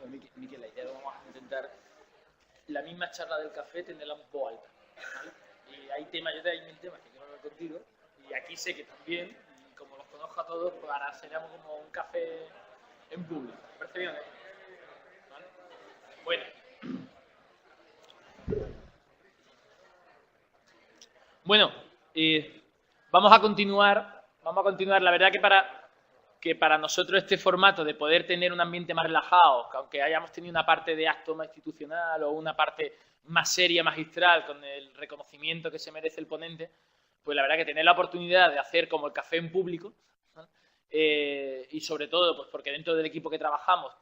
Miquel, la idea vamos a intentar la misma charla del café tenerla un poco alta, ¿vale? Y hay temas, yo hay mil temas que quiero hablar contigo, y aquí sé que también, y como los conozco a todos, pues ahora seríamos como un café en público. ¿Me parece bien? ¿Vale? Bueno. Bueno, vamos a continuar. La verdad que para nosotros este formato de poder tener un ambiente más relajado, que aunque hayamos tenido una parte de acto más institucional o una parte más seria, magistral, con el reconocimiento que se merece el ponente, pues la verdad que tener la oportunidad de hacer como el café en público, ¿no? Y sobre todo pues porque dentro del equipo que trabajamos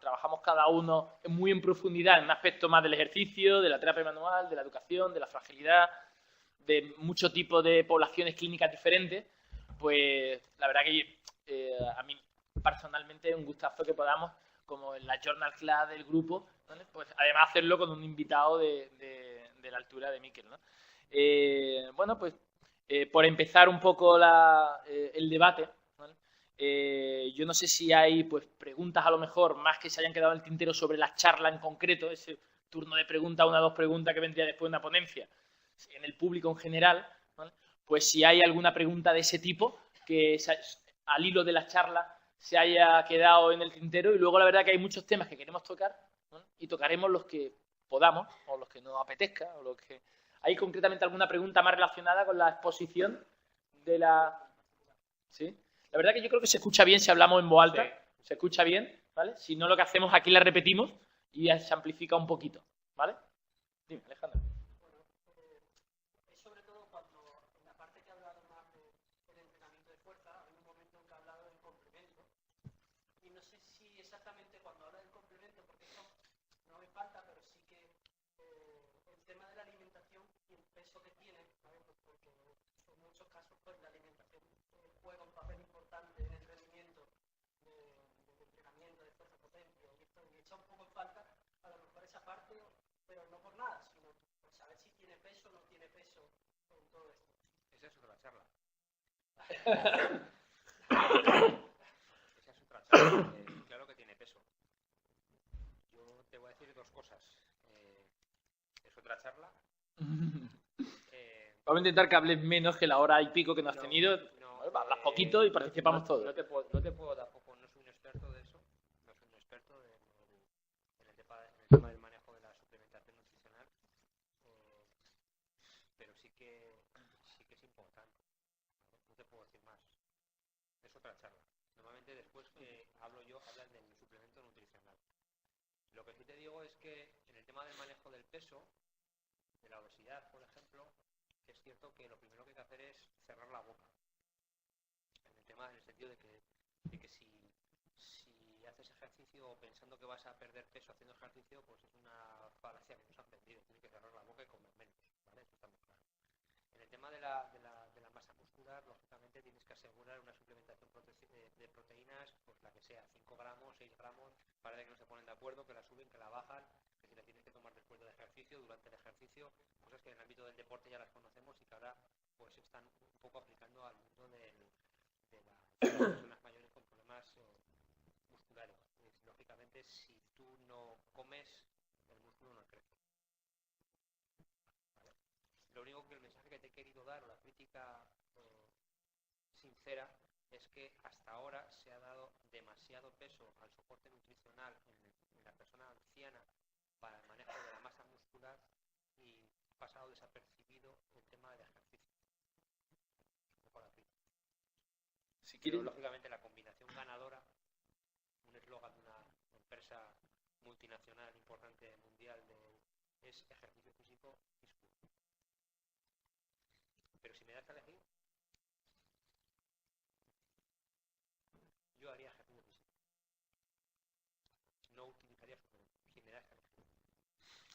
cada uno muy en profundidad en un aspecto más del ejercicio, de la terapia manual, de la educación, de la fragilidad, de muchos tipos de poblaciones clínicas diferentes, pues la verdad que a mí personalmente es un gustazo que podamos, como en la Journal Class del grupo, ¿vale? Pues además hacerlo con un invitado de la altura de Miquel, ¿no? Bueno, pues por empezar un poco el debate, ¿vale? Yo no sé si hay pues preguntas a lo mejor más que se hayan quedado en el tintero sobre la charla en concreto, ese turno de preguntas, una o dos preguntas que vendría después de una ponencia, en el público en general, ¿vale? Pues si hay alguna pregunta de ese tipo que al hilo de la charla se haya quedado en el tintero, y luego la verdad que hay muchos temas que queremos tocar, ¿no? Y tocaremos los que podamos o los que nos apetezca o los que... ¿Hay concretamente alguna pregunta más relacionada con la exposición de la...? ¿Sí? La verdad que yo creo que se escucha bien si hablamos en voz alta, sí. Se escucha bien, ¿vale? Si no, lo que hacemos aquí la repetimos y se amplifica un poquito, ¿vale? Dime, Alejandro. Pues la alimentación juega un papel importante en el rendimiento del entrenamiento de fuerza potencia y echa un poco en falta a lo mejor esa parte, pero no por nada, sino por saber si tiene peso o no tiene peso en todo esto. Esa es otra charla. Esa es otra charla. Claro que tiene peso. Yo te voy a decir dos cosas. Es otra charla. Vamos a intentar que hables menos que la hora y pico que nos has tenido. Hablas poquito y participamos todos. No te puedo tampoco, no soy un experto de eso. No soy un experto en el tema del manejo de la suplementación nutricional. Pero sí que es importante. No te puedo decir más. Es otra charla. Normalmente después que hablan del suplemento nutricional. Lo que sí te digo es que en el tema del manejo del peso, de la obesidad, por ejemplo, es cierto que lo primero que hay que hacer es cerrar la boca. En el sentido de que si haces ejercicio pensando que vas a perder peso haciendo ejercicio, pues es una falacia que nos han vendido. Tienes que cerrar la boca y comer menos, ¿vale? Eso está muy claro. En el tema de la masa muscular, lógicamente tienes que asegurar una suplementación de proteínas, pues la que sea, 5 gramos, 6 gramos, parece que no se ponen de acuerdo, que la suben, que la bajan, que si la tienes que tomar después del ejercicio, durante el ejercicio, cosas que en el ámbito del deporte ya las conocemos y que ahora pues están un poco aplicando al mundo de las personas mayores con problemas musculares. Lógicamente, si tú no comes, el músculo no crece. ¿Vale? Lo único que el mensaje que te he querido dar, o la crítica sincera, es que hasta ahora se ha dado demasiado peso al soporte nutricional en la persona anciana para el manejo de la masa muscular y ha pasado desapercibido el tema del ejercicio. Un poco la crítica. Pero lógicamente la combinación ganadora, un eslogan de una empresa multinacional importante mundial es ejercicio físico y salud. Pero si me das a elegir, yo haría ejercicio físico. No utilizaría suplementos, si me das a elegir.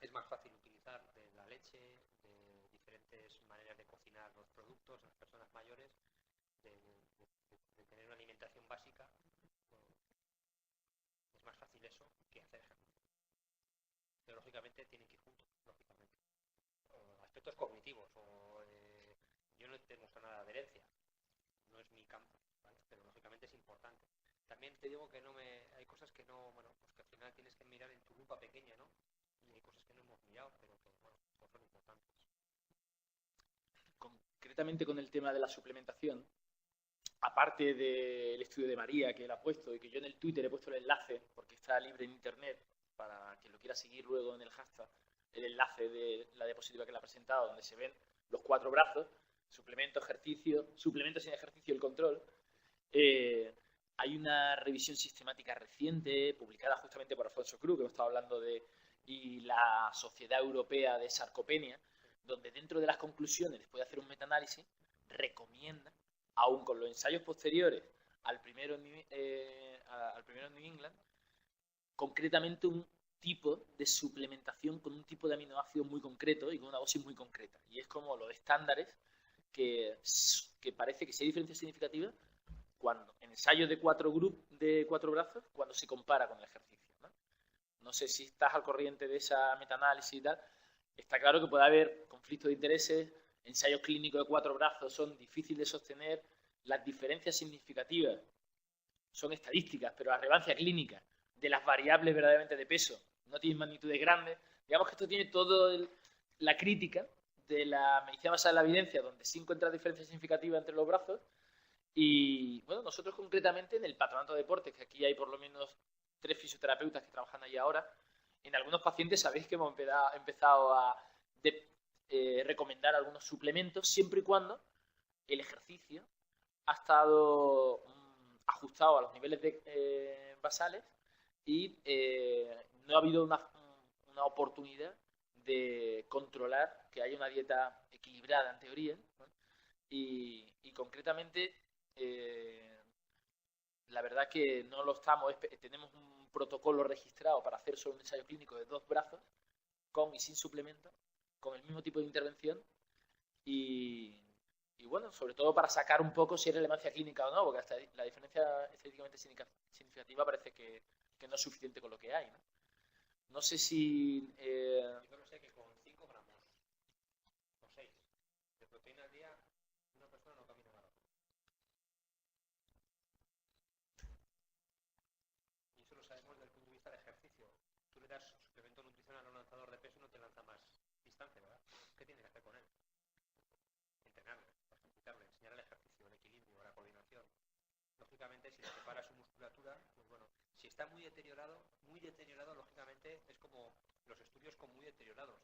Es más fácil utilizar de la leche, de diferentes maneras de cocinar los productos a las personas mayores, de tener una alimentación básica. Es más fácil eso que hacer ejercicio. Pero lógicamente tienen que ir juntos, lógicamente. Aspectos cognitivos, yo no demuestro nada de herencia, no es mi campo, ¿vale? Pero lógicamente es importante. También te digo que hay cosas que no, bueno, pues que al final tienes que mirar en tu lupa pequeña, ¿no? Y hay cosas que no hemos mirado, pero que, bueno, pues son importantes. Concretamente con el tema de la suplementación, aparte del estudio de María que él ha puesto y que yo en el Twitter he puesto el enlace, porque está libre en internet, para quien lo quiera seguir luego en el hashtag, el enlace de la diapositiva que le ha presentado, donde se ven los 4 brazos, suplemento, ejercicio, suplemento sin ejercicio y el control. Hay una revisión sistemática reciente, publicada justamente por Alfonso Cruz, que hemos estado hablando de, y la Sociedad Europea de Sarcopenia, donde dentro de las conclusiones, después de hacer un metaanálisis, recomienda, aún con los ensayos posteriores al primero en New England, concretamente un tipo de suplementación con un tipo de aminoácidos muy concreto y con una dosis muy concreta. Y es como los estándares que parece que si hay diferencia significativa cuando en ensayos de 4 brazos, cuando se compara con el ejercicio, ¿no? No sé si estás al corriente de esa metaanálisis y tal. Está claro que puede haber conflictos de intereses, ensayos clínicos de 4 brazos son difíciles de sostener, las diferencias significativas son estadísticas, pero la relevancia clínica de las variables verdaderamente de peso no tiene magnitudes grandes. Digamos que esto tiene toda la crítica de la medicina basada en la evidencia, donde sí encuentra diferencias significativas entre los brazos. Y bueno, nosotros concretamente en el Patronato de Deportes, que aquí hay por lo menos 3 fisioterapeutas que trabajan allí ahora, en algunos pacientes sabéis que hemos empezado a recomendar algunos suplementos siempre y cuando el ejercicio ha estado ajustado a los niveles basales y no ha habido una oportunidad de controlar que haya una dieta equilibrada en teoría, ¿no? Y concretamente la verdad que no lo estamos, tenemos un protocolo registrado para hacer solo un ensayo clínico de 2 brazos, con y sin suplemento, con el mismo tipo de intervención y bueno, sobre todo para sacar un poco si es relevancia clínica o no, porque hasta la diferencia estéticamente significativa parece que no es suficiente con lo que hay, ¿no? No sé si... Yo solo sé que con 5 gramos o 6 de proteína al día, una persona no camina maratón. Y eso lo sabemos desde el punto de vista del ejercicio. Tú le das suplemento nutricional a un lanzador de peso y no te lanza más distancia, ¿verdad? ¿Qué tienes que hacer con él? Entrenarle, ejercitarle, enseñar el ejercicio, el equilibrio, la coordinación. Lógicamente, si le prepara su musculatura, pues bueno, si está muy deteriorado, lógicamente es como los estudios con muy deteriorados.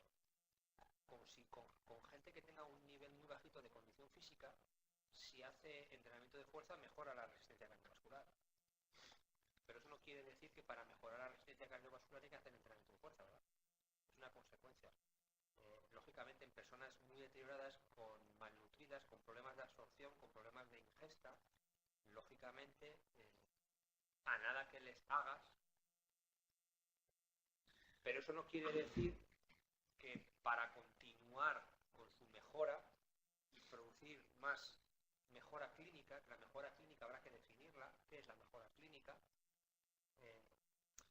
Con gente que tenga un nivel muy bajito de condición física, si hace entrenamiento de fuerza, mejora la resistencia cardiovascular. Pero eso no quiere decir que para mejorar la resistencia cardiovascular hay que hacer entrenamiento de fuerza, ¿verdad? Es una consecuencia. Lógicamente en personas muy deterioradas, con malnutridas, con problemas de absorción, con problemas de ingesta, lógicamente a nada que les hagas, pero eso no quiere decir que para continuar con su mejora y producir más mejora clínica, que la mejora clínica habrá que definirla, qué es la mejora clínica,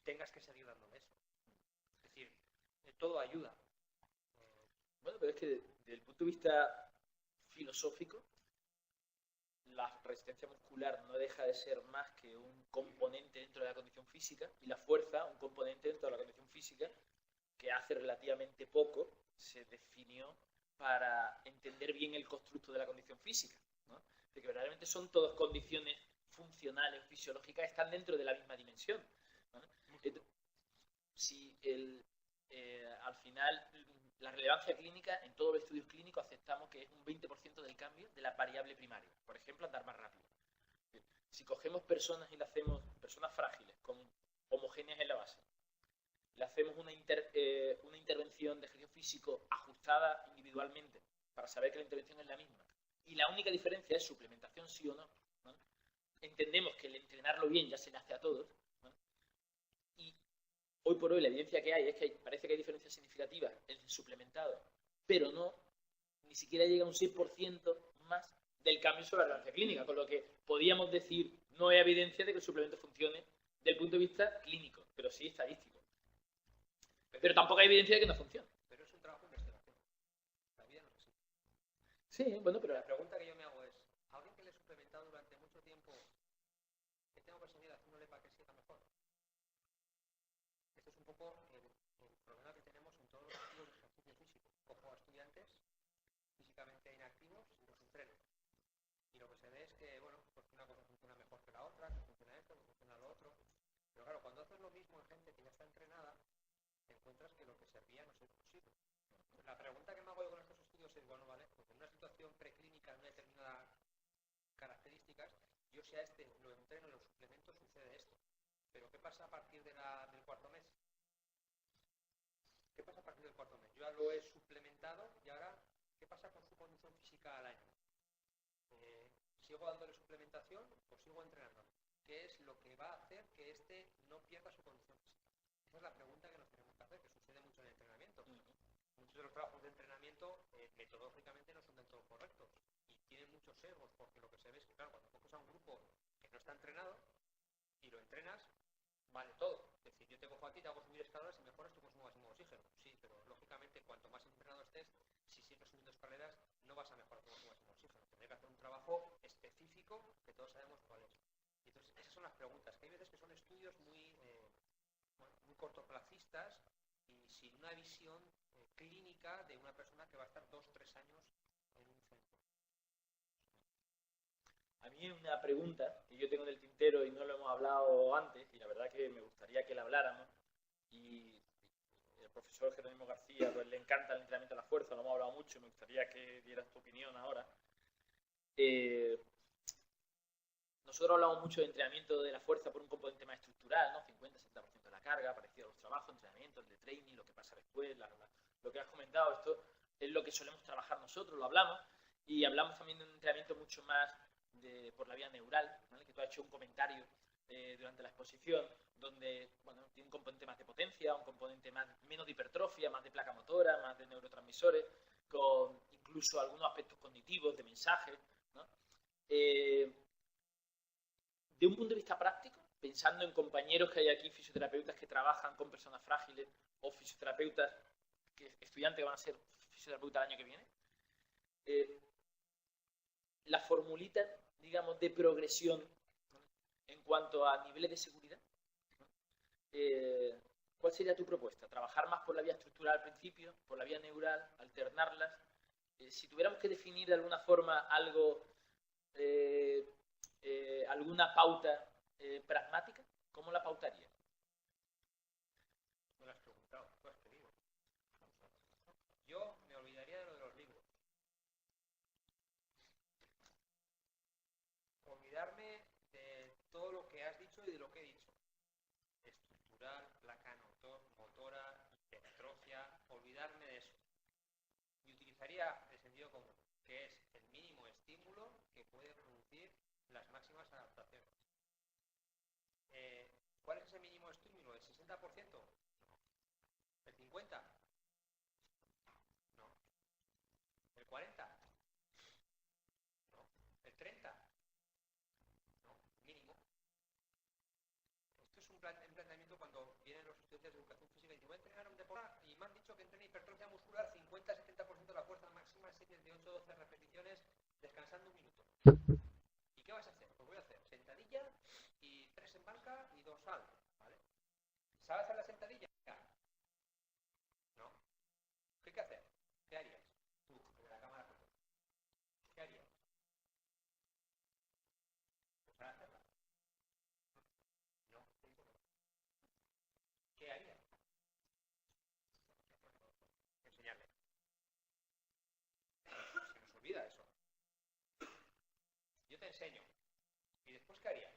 tengas que seguir dándole eso. Es decir, todo ayuda. Bueno, pero es que desde el punto de vista filosófico, la resistencia muscular no deja de ser más que un componente dentro de la condición física y la fuerza un componente dentro de la condición física que hace relativamente poco se definió para entender bien el constructo de la condición física, ¿no? De que verdaderamente son todas condiciones funcionales, fisiológicas, están dentro de la misma dimensión, ¿no? Si al final la relevancia clínica, en todos los estudios clínicos aceptamos que es un 20% del cambio de la variable primaria. Por ejemplo, andar más rápido. Si cogemos personas y le hacemos, personas frágiles, con homogéneas en la base, le hacemos una intervención de ejercicio físico ajustada individualmente para saber que la intervención es la misma, y la única diferencia es suplementación sí o no, ¿no? Entendemos que el entrenarlo bien ya se le hace a todos, ¿no? Y hoy por hoy la evidencia que hay es que parece que hay diferencias significativas en el suplementado, pero no, ni siquiera llega a un 6% más del cambio sobre la relevancia clínica, con lo que podíamos decir no hay evidencia de que el suplemento funcione desde el punto de vista clínico, pero sí estadístico. Pero tampoco hay evidencia de que no funcione. Pero es un trabajo de investigación. La vida no es así. Sí, bueno, pero la pregunta que yo me hago es, ¿a alguien que le he suplementado durante mucho tiempo, que tengo que seguir haciéndole para un poco el problema que tenemos en todos los estudios de ejercicio físico. Cojo a estudiantes físicamente inactivos y los entreno. Y lo que se ve es que, bueno, pues una cosa funciona mejor que la otra, que funciona esto, que funciona lo otro. Pero claro, cuando haces lo mismo en gente que ya está entrenada, te encuentras que lo que servía no es posible. La pregunta que me hago yo con estos estudios es, bueno, vale, pues en una situación preclínica de una determinada características, yo si a este lo entreno y lo suplemento, sucede esto. Pero ¿qué pasa a partir del cuarto mes? ¿Qué pasa a partir del cuarto mes? Yo ya lo he suplementado y ahora, ¿qué pasa con su condición física al año? ¿Sigo dándole suplementación o sigo entrenando? ¿Qué es lo que va a hacer que este no pierda su condición física? Esa es la pregunta que nos tenemos que hacer, que sucede mucho en el entrenamiento. Muchos de los trabajos de entrenamiento metodológicamente no son del todo correctos y tienen muchos sesgos, porque lo que se ve es que, claro, cuando coges a un grupo que no está entrenado y lo entrenas, vale todo. Es decir, yo te cojo a ti, te hago subir escaleras y mejoras tu consumo máximo de oxígeno. Sí, pero lógicamente cuanto más entrenado estés, si sigues subiendo escaleras, no vas a mejorar tu consumo máximo de oxígeno. Tendré que hacer un trabajo específico que todos sabemos cuál es. Y entonces, esas son las preguntas, que hay veces que son estudios muy cortoplacistas y sin una visión clínica de una persona que va a estar 2-3 años en un centro. A mí una pregunta que yo tengo en el tintero y no lo hemos hablado antes, y la verdad que me gustaría que la habláramos, y el profesor Jerónimo García pues, le encanta el entrenamiento a la fuerza, lo hemos hablado mucho, me gustaría que dieras tu opinión ahora. Nosotros hablamos mucho de entrenamiento de la fuerza por un componente más estructural, ¿no? 50-60% de la carga, parecido a los trabajos, entrenamiento, el de training, lo que pasa después, lo que has comentado, esto es lo que solemos trabajar nosotros, lo hablamos, y hablamos también de un entrenamiento mucho más por la vía neural, ¿vale? Que tú has hecho un comentario durante la exposición, donde bueno, tiene un componente más de potencia, un componente menos de hipertrofia, más de placa motora, más de neurotransmisores, con incluso algunos aspectos cognitivos, de mensaje, ¿no? De un punto de vista práctico, pensando en compañeros que hay aquí, fisioterapeutas que trabajan con personas frágiles o fisioterapeutas, estudiantes que van a ser fisioterapeutas el año que viene, la formulita, digamos, de progresión, ¿no? En cuanto a niveles de seguridad, ¿no? ¿Cuál sería tu propuesta? ¿Trabajar más por la vía estructural al principio, por la vía neural, alternarlas? Si tuviéramos que definir de alguna forma algo, alguna pauta pragmática, ¿cómo la pautaría? No lo has preguntado, tú has pedido. Yo me olvidaría de lo de los libros. Olvidarme de todo lo que has dicho y de lo que he dicho. Estructural, placa motora, hipertrofia, olvidarme de eso. Y utilizaría el sentido común, que es el mínimo estímulo que puede producir las máximas adaptaciones. ¿Cuál es ese mínimo estímulo? ¿El 60%? No. ¿El 50%? No. ¿El 40%? No. ¿El 30%? No. Mínimo. Esto es un planteamiento cuando vienen los estudiantes de educación física y dicen, voy a entrenar un deporte y me han dicho que entrene hipertrofia muscular 50-70% de la fuerza máxima en series de 8-12 repeticiones descansando un minuto. ¿Y qué vas a hacer? Pues voy a hacer sentadilla y 3 en banca y dorsal, ¿vale? ¿Sabes hacer la sentadilla? No. ¿Qué hay que hacer? ¿Qué harías? Tú, de la cámara foto. ¿Qué harías? Pues para hacerla. No. ¿Qué harías? Enseñarle. Se nos olvida eso. Yo te enseño. ¿Y después qué harías?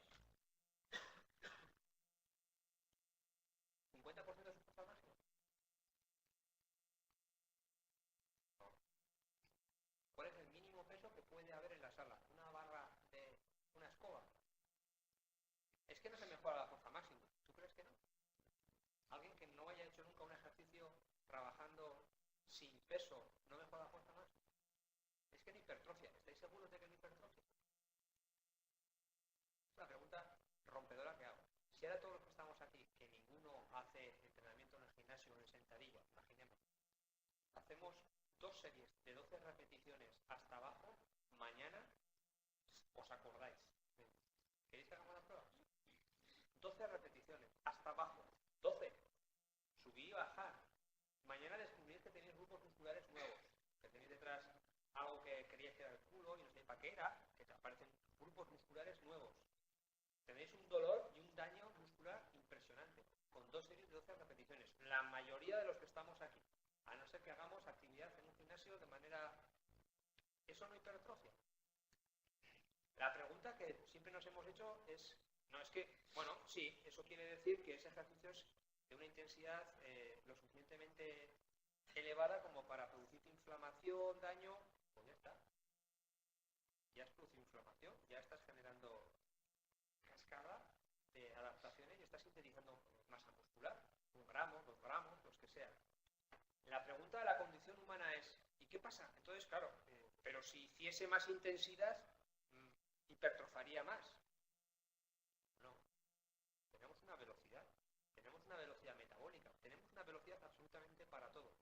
50% de su fuerza máxima. No. ¿Cuál es el mínimo peso que puede haber en la sala? ¿Una barra de una escoba? Es que no se mejora la fuerza máxima. ¿Tú crees que no? Alguien que no haya hecho nunca un ejercicio trabajando sin peso no mejora la fuerza máxima. Es que en hipertrofia, ¿estáis seguros de que en hipertrofia? Es una pregunta rompedora que hago. Si ahora todos los que estamos aquí, que ninguno hace entrenamiento en el gimnasio o en sentadilla, imaginemos, hacemos 2 series de 12 repeticiones hasta abajo, mañana os acordáis. ¿Queréis que hagamos las pruebas? 12 repeticiones hasta abajo. 12. ¿para qué era? Que te aparecen grupos musculares nuevos. Tenéis un dolor y un daño muscular impresionante, con 2 series de 12 repeticiones. La mayoría de los que estamos aquí, a no ser que hagamos actividad en un gimnasio de manera... ¿Eso no hipertrofia? La pregunta que siempre nos hemos hecho es, no es que, bueno, sí, eso quiere decir que ese ejercicio es de una intensidad lo suficientemente elevada como para producir inflamación, daño, pues ya está. Ya has producido inflamación, ya estás generando cascada de adaptaciones y estás sintetizando masa muscular, 1 gramo, 2 gramos, los que sean. La pregunta de la condición humana es, ¿y qué pasa? Entonces, claro, pero si hiciese más intensidad, hipertrofaría más. No, tenemos una velocidad metabólica, tenemos una velocidad absolutamente para todo.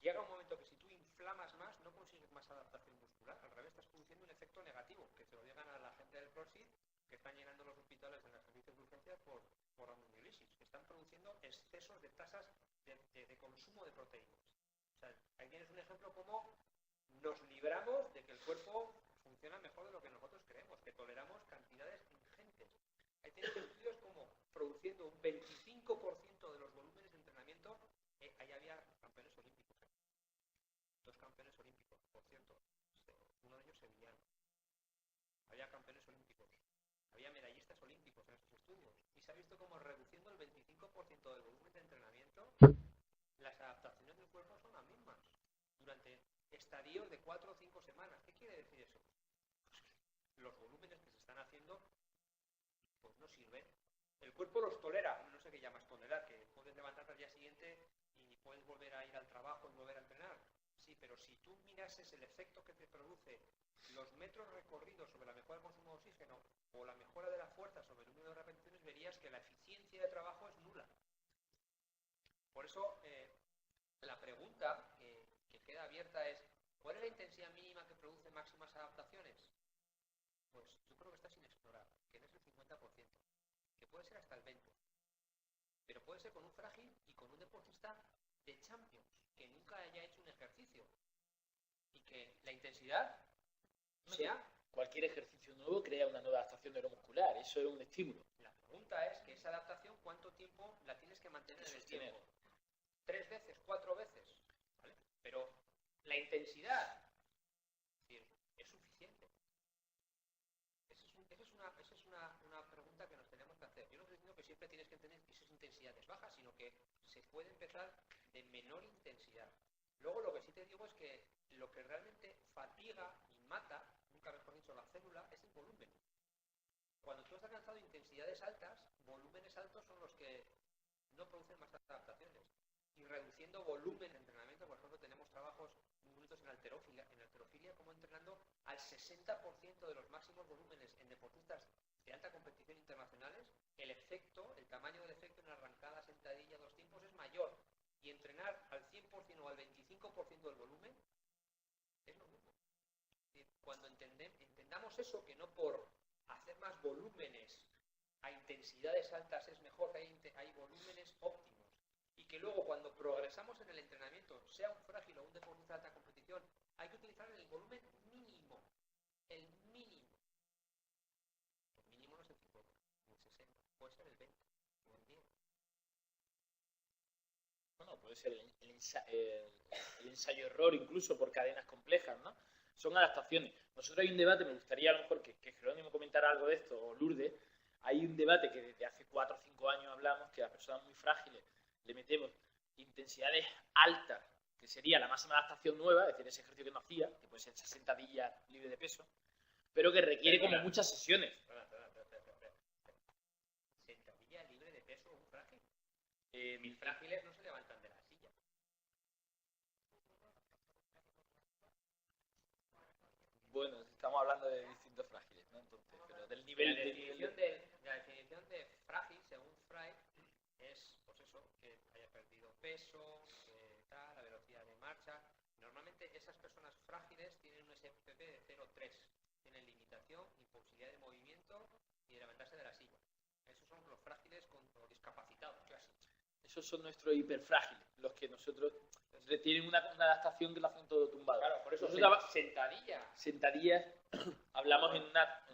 Llega un momento que si tú inflamas más, no consigues más adaptación muscular, al revés, estás produciendo un efecto negativo, que se lo digan a la gente del CrossFit, que están llenando los hospitales en los servicios de urgencias por amniolisis, que están produciendo excesos de tasas de consumo de proteínas. O sea, ahí tienes un ejemplo como nos libramos de que el cuerpo funciona mejor de lo que nosotros creemos, que toleramos cantidades ingentes. Ahí tienes estudios como produciendo un 25% de los volúmenes de entrenamiento, ahí había campeones olímpicos. 2 campeones olímpicos, por cierto. Uno de ellos sevillano. Había campeones olímpicos. Había medallistas olímpicos en estos estudios. Y se ha visto como reduciendo el 25% del volumen de entrenamiento, las adaptaciones del cuerpo son las mismas. Durante estadios de 4 o 5 semanas. ¿Qué quiere decir eso? Pues que los volúmenes que se están haciendo pues no sirven. El cuerpo los tolera, no sé qué llamas tolerar, que puedes levantarte al día siguiente y puedes volver a ir al trabajo y volver a entrenar. Sí, pero si tú mirases el efecto que te produce los metros recorridos sobre la mejora del consumo de oxígeno o la mejora de la fuerza sobre el número de repeticiones, verías que la eficiencia de trabajo es nula. Por eso, la pregunta que queda abierta es, ¿cuál es la intensidad mínima que produce máximas adaptaciones? Pues yo creo que está sin explorar, que no es el 50%, que puede ser hasta el 20%, pero puede ser con un frágil y con un deportista de Champions, que nunca haya hecho un ejercicio, y que la intensidad sea... Cualquier ejercicio nuevo crea una nueva adaptación neuromuscular, eso es un estímulo. La pregunta es que esa adaptación, ¿cuánto tiempo la tienes que mantener en el tiempo? 3 veces, 4 veces, ¿vale? Pero la intensidad es suficiente. Esa es una pregunta que nos tenemos que hacer. Yo no estoy diciendo que siempre tienes que tener esas intensidades bajas, sino que se puede empezar de menor intensidad. Luego lo que sí te digo es que lo que realmente fatiga y mata, nunca mejor dicho, la célula, es el volumen. Cuando tú has alcanzado intensidades altas, volúmenes altos son los que no producen más adaptaciones. Y reduciendo volumen de entrenamiento, por ejemplo, tenemos trabajos muy bonitos en halterofilia, como entrenando al 60% de los máximos volúmenes en deportistas de alta competición internacionales, el efecto, el tamaño del efecto en arrancada, sentadilla, 2 tiempos es mayor. Y entrenar al 100% o al 25% del volumen es lo mismo. Es decir, cuando entendamos eso, que no por hacer más volúmenes a intensidades altas es mejor, que hay volúmenes óptimos. Y que luego cuando progresamos en el entrenamiento, sea un frágil o un deportista de alta competición, hay que utilizar el volumen mínimo. El mínimo. El mínimo no es el 50, ni el 60, puede ser el 20 o el 10. Bueno, puede ser el ensayo-error incluso por cadenas complejas, ¿no? Son adaptaciones. Nosotros hay un debate, me gustaría a lo mejor que Jerónimo comentara algo de esto, o Lourdes. Hay un debate que desde hace 4 o 5 años hablamos, que a personas muy frágiles le metemos intensidades altas, que sería la máxima adaptación nueva, es decir, ese ejercicio que no hacía, que puede ser 60 días libre de peso, pero que requiere como muchas sesiones. ¿Sentadilla libre de peso un frágil? Mis frágiles no se levantan de la silla. Bueno, estamos hablando de distintos frágiles, ¿no? Entonces, pero del nivel La definición de frágil, según Fry, es, pues eso, que haya perdido peso, la velocidad de marcha. Normalmente esas personas frágiles tienen un SPP de 0,3. Tienen limitación, imposibilidad de movimiento y de levantarse de la silla. Esos son los frágiles o discapacitados, casi. Esos son nuestros hiperfrágiles, los que nosotros tienen una adaptación que lo hacen todo tumbado. Claro, por eso Nosotros sentadilla. sentadillas, hablamos en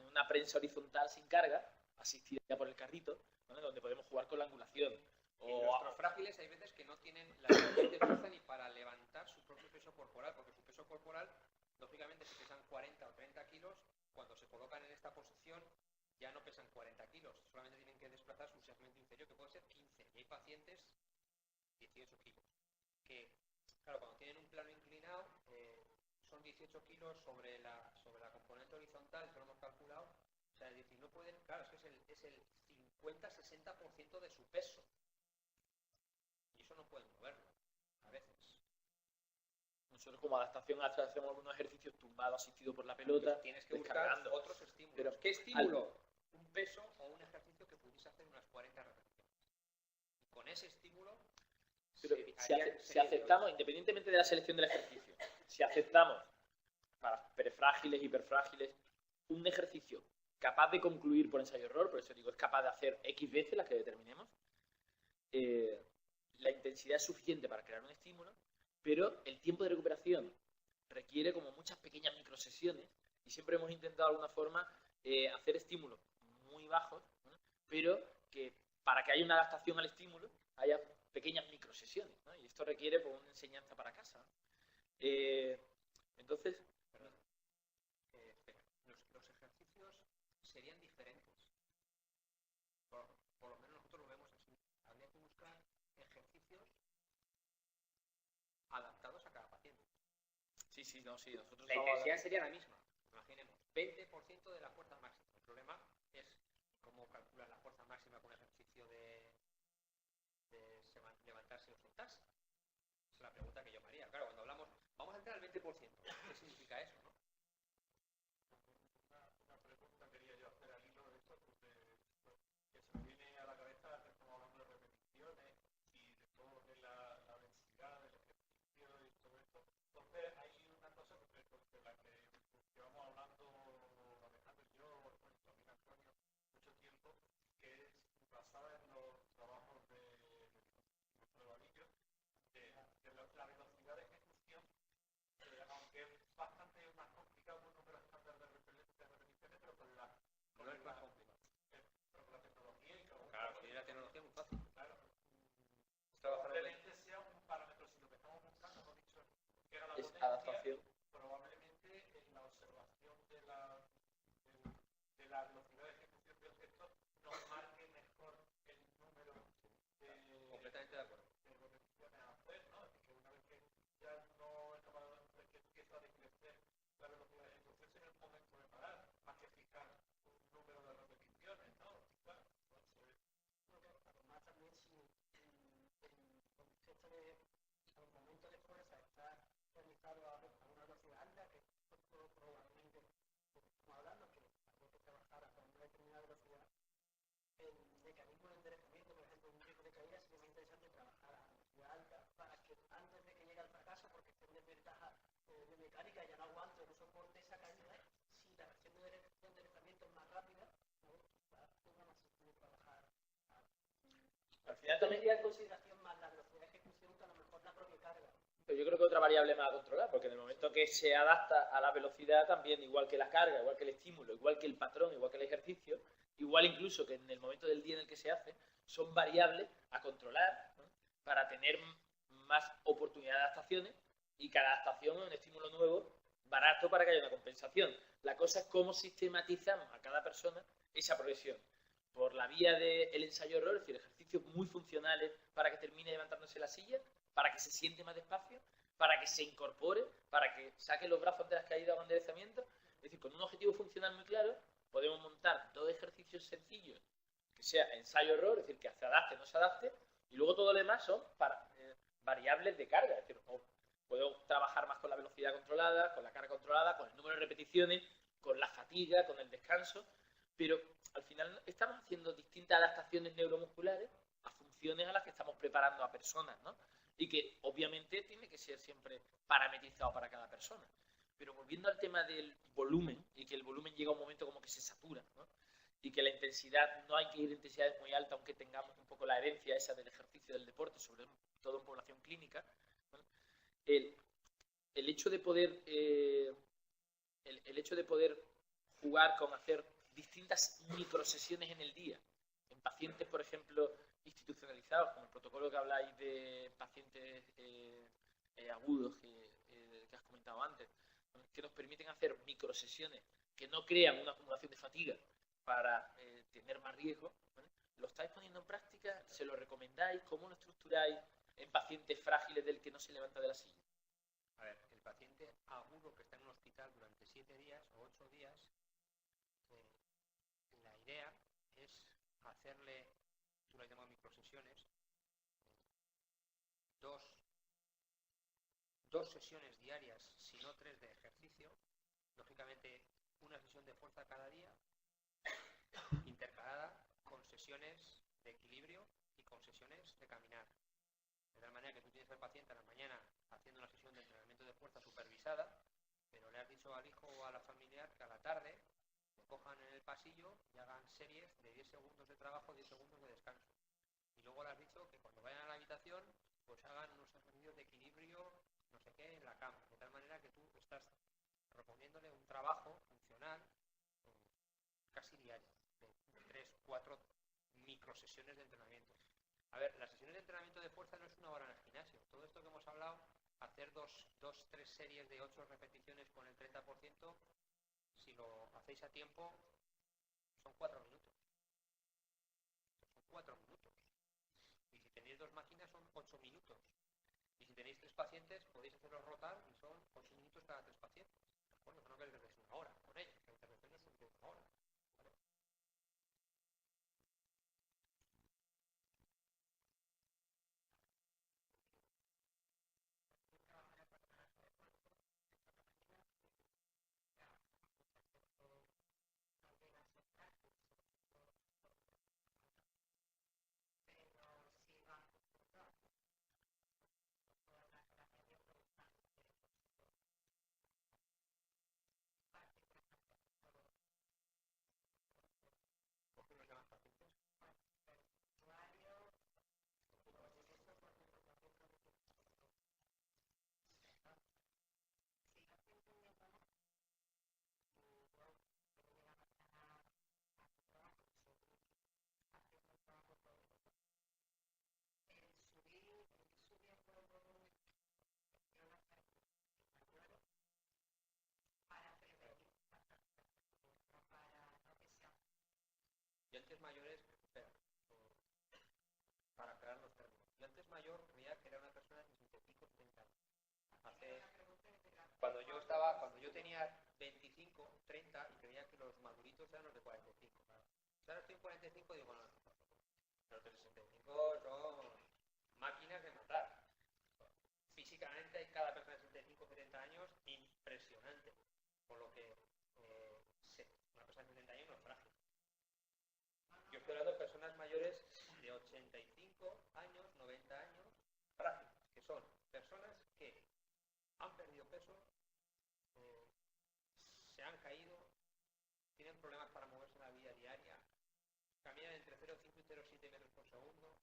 una prensa horizontal sin carga, asistida por el carrito, ¿vale? Donde podemos jugar con la angulación. Y nuestros frágiles hay veces que no tienen la suficiente fuerza ni para levantar su propio peso corporal, porque su peso corporal, lógicamente, si pesan 40 o 30 kilos, cuando se colocan en esta posición ya no pesan 40 kilos, solamente tienen que desplazar su segmento inferior, que puede ser 15. Y hay pacientes 18 kilos, que, claro, cuando tienen un plano inclinado, son 18 kilos sobre la componente horizontal, eso lo hemos calculado. O sea, es decir, no pueden, claro, es que es el 50-60% de su peso. Y eso no pueden moverlo, a veces. Nosotros como adaptación hacemos algunos ejercicios tumbados, asistidos por la pelota, Tienes que buscar descargando. otros estímulos. Pero ¿qué estímulo? Un peso o un ejercicio que pudiese hacer unas 40 repeticiones. Y con ese estímulo, Pero si aceptamos, independientemente de la selección del ejercicio, si aceptamos para prefrágiles, hiperfrágiles, un ejercicio capaz de concluir por ensayo-error, por eso digo, es capaz de hacer X veces las que determinemos, la intensidad es suficiente para crear un estímulo, pero el tiempo de recuperación requiere como muchas pequeñas microsesiones y siempre hemos intentado de alguna forma hacer estímulos muy bajos, ¿no? Pero que para que haya una adaptación al estímulo haya pequeñas microsesiones, ¿no? Y esto requiere pues, una enseñanza para casa, ¿no? Entonces, los ejercicios serían diferentes. Por lo menos nosotros lo vemos así. Habría que buscar ejercicios adaptados a cada paciente. sí, nosotros La intensidad sería la misma. Imaginemos, 20% de la fuerza máxima. El problema es cómo calcular la fuerza máxima con ejercicio de levantarse o soltarse. Esa es la pregunta que yo me haría. Claro, cuando hablamos, vamos a entrar al 20%. ¿Qué significa eso, no? Una pregunta quería yo hacer al hilo de esto, porque que se me viene a la cabeza que estamos hablando de repeticiones y de todo de la densidad del ejercicio y todo esto. Entonces hay una cosa de la que llevamos hablando Alejandro y yo, bueno, también Antonio, mucho tiempo, que es basada en los trabajos de Valillo, de la velocidad de ejecución, aunque es bastante más complicado un número estándar de repeticiones, pero con la No es más complicado. pero con la tecnología y con Claro, si la tecnología es muy fácil. claro, Trabajar probablemente sea un parámetro, si lo que estamos buscando, hemos dicho que era la es potencia, adaptación. probablemente en la observación de la velocidad de ejecución del gestor nos marque mejor el número completamente de acuerdo. de repeticiones a hacer, ¿no? Es decir, que una vez que ya no es capaz de que empieza a decrecer la velocidad de ejecución, será el momento de parar, más que fijar un número de repeticiones, ¿no? Claro, entonces, Además, también si el contexto de los momentos de fuerza está realizado a una velocidad alta, que esto probablemente, estamos hablando, que hay que trabajar a una determinada velocidad, el mecanismo de enderezamiento, por ejemplo, un riesgo de caída, sería muy interesante trabajar a velocidad alta para que antes de que llegue al fracaso, porque esté en desventaja de mecánica, ya no aguanto, no soporte esa caída, si la reacción de enderezamiento es más rápida, quizás tenga más sentido trabajar. Al final también, Tendría en consideración más la velocidad de ejecución que a lo mejor la propia carga. pero yo creo que otra variable más a controlar, porque en el momento que se adapta a la velocidad también, igual que la carga, igual que el estímulo, igual que el patrón, igual que el ejercicio, igual incluso que en el momento del día en el que se hace, son variables a controlar, ¿no? Para tener más oportunidad de adaptaciones y cada adaptación es un estímulo nuevo, barato para que haya una compensación. La cosa es cómo sistematizamos a cada persona esa progresión. Por la vía del ensayo-error, es decir, ejercicios muy funcionales para que termine levantándose la silla, para que se siente más despacio, para que se incorpore, para que saque los brazos de las caídas o enderezamientos. Es decir, con un objetivo funcional muy claro, podemos montar dos ejercicios sencillos, que sea ensayo-error, es decir, que se adapte o no se adapte, y luego todo lo demás son variables de carga. Es decir, puedo trabajar más con la velocidad controlada, con la carga controlada, con el número de repeticiones, con la fatiga, con el descanso, pero al final estamos haciendo distintas adaptaciones neuromusculares a funciones a las que estamos preparando a personas, ¿no? Y que obviamente tiene que ser siempre parametrizado para cada persona. Pero volviendo al tema del volumen, y que el volumen llega a un momento como que se satura, ¿no? Y que la intensidad, no hay que ir a intensidades muy altas, aunque tengamos un poco la herencia esa del ejercicio del deporte, sobre todo en población clínica, ¿no? el, el hecho de poder el hecho de poder jugar con hacer distintas microsesiones en el día en pacientes, por ejemplo, institucionalizados, como el protocolo que habláis de pacientes agudos que has comentado antes, que nos permiten hacer microsesiones que no crean una acumulación de fatiga para tener más riesgo, ¿vale? ¿Lo estáis poniendo en práctica? ¿Se lo recomendáis? ¿Cómo lo estructuráis en pacientes frágiles del que no se levanta de la silla? A ver, el paciente agudo que está en un hospital durante 7 días o 8 días, la idea es hacerle, tú le llamas microsesiones, dos, dos sesiones diarias, si no 3 de ejercicio, lógicamente una sesión de fuerza cada día, intercalada con sesiones de equilibrio y con sesiones de caminar. De tal manera que tú tienes al paciente a la mañana haciendo una sesión de entrenamiento de fuerza supervisada, pero le has dicho al hijo o a la familiar que a la tarde lo cojan en el pasillo y hagan series de 10 segundos de trabajo, 10 segundos de descanso. Y luego le has dicho que cuando vayan a la habitación, pues hagan unos ejercicios de equilibrio, no sé qué, en la cama. De tal manera que tú estás proponiéndole un trabajo funcional casi diario, de 3, 4 microsesiones de entrenamiento. A ver, las sesiones de entrenamiento de fuerza no es una hora en el gimnasio. Todo esto que hemos hablado, hacer 3 series de 8 repeticiones con el 30%, si lo hacéis a tiempo, son 4 minutos. Son 4 minutos. Y si tenéis 2 máquinas, son 8 minutos. Y si tenéis 3 pacientes, podéis hacerlos rotar y son 8 minutos cada 3 pacientes. ¿De acuerdo? No que desde una hora con ellos, que la intervención es de una hora. ¿Vale? ¿Por qué no llamas pacientes? Y antes mayores, espera, para aclarar los términos. Yo antes mayor creía que era una persona de 65, 30 años. Cuando yo tenía 25, 30 y creía que los maduritos eran los de 45. Ahora estoy en 45 y digo, bueno, los de 65 son máquinas de matar. Físicamente hay cada persona de 65, 70 años impresionante. Por lo que una persona de 70 años no es frágil. Yo estoy hablando de personas mayores de 85 años, 90 años, frágiles, que son personas que han perdido peso, se han caído, tienen problemas para moverse en la vida diaria, caminan entre 0,5 y 0,7 metros por segundo,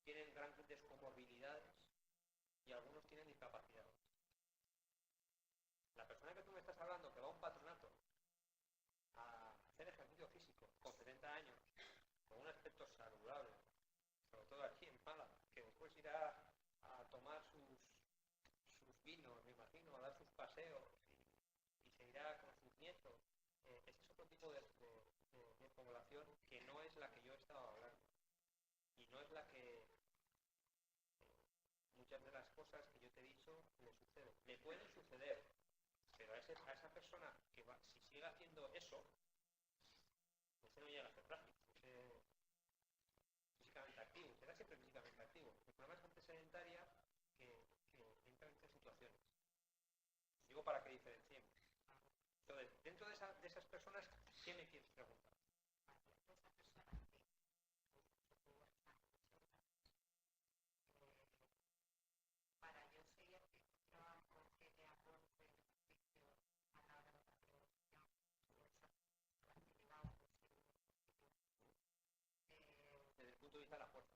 tienen grandes comorbilidades y algunos tienen discapacidades. La persona que tú me estás hablando que va a un patronato a hacer ejercicio físico con 70 años, con un aspecto saludable, sobre todo aquí en Málaga, que después irá a tomar sus vinos, me imagino, a dar sus paseos y se irá con sus nietos. Ese es otro tipo de población que no es la que yo he estado hablando y no es la que muchas de las cosas que yo te he dicho le suceden. Le pueden suceder, pero a esa persona que si sigue haciendo eso, ese no llega a ser frágil, ese físicamente activo, será siempre físicamente activo. El problema es gente sedentaria que entra en estas situaciones. Digo para que diferenciemos. Entonces, dentro de esas personas, ¿qué me quieres preguntar? Desde el punto de vista de la fuerza.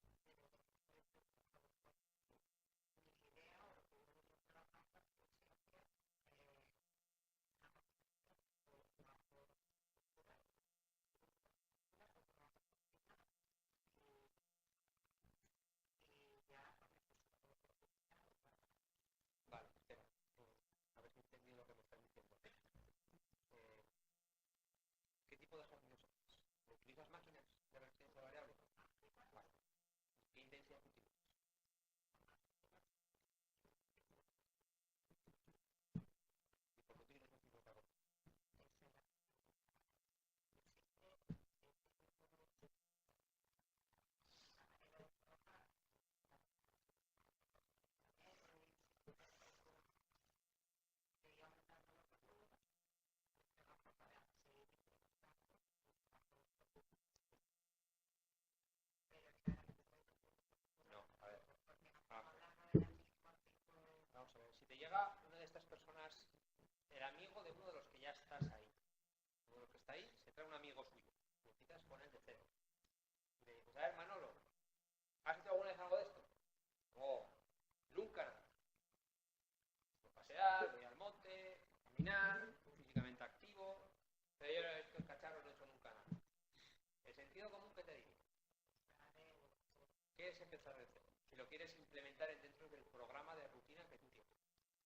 empezar de cero, si lo quieres implementar dentro del programa de rutina que tú tienes.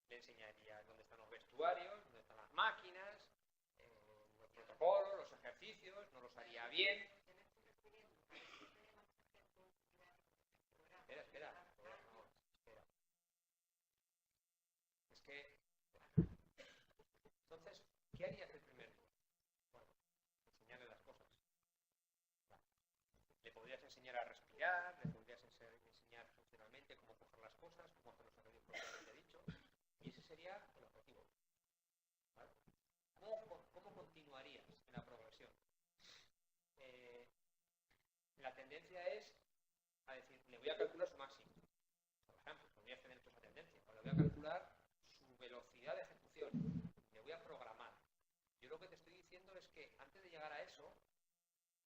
Le enseñarías dónde están los vestuarios, dónde están las máquinas, los protocolos, los ejercicios, no los haría bien. Espera. No, espera. Es que... Entonces, ¿qué harías el primer día? Bueno, enseñarle las cosas. Vale. Le podrías enseñar a respirar, le podrías enseñar funcionalmente cómo coger las cosas, cómo hacer los ejercicios que te he dicho. Y ese sería el objetivo. ¿Vale? ¿Cómo continuarías en la progresión? La tendencia es a decir, le voy a calcular su máximo. Por ejemplo, podrías tener esa tendencia. O le voy a calcular su velocidad de ejecución. Le voy a programar. Yo lo que te estoy diciendo es que antes de llegar a eso,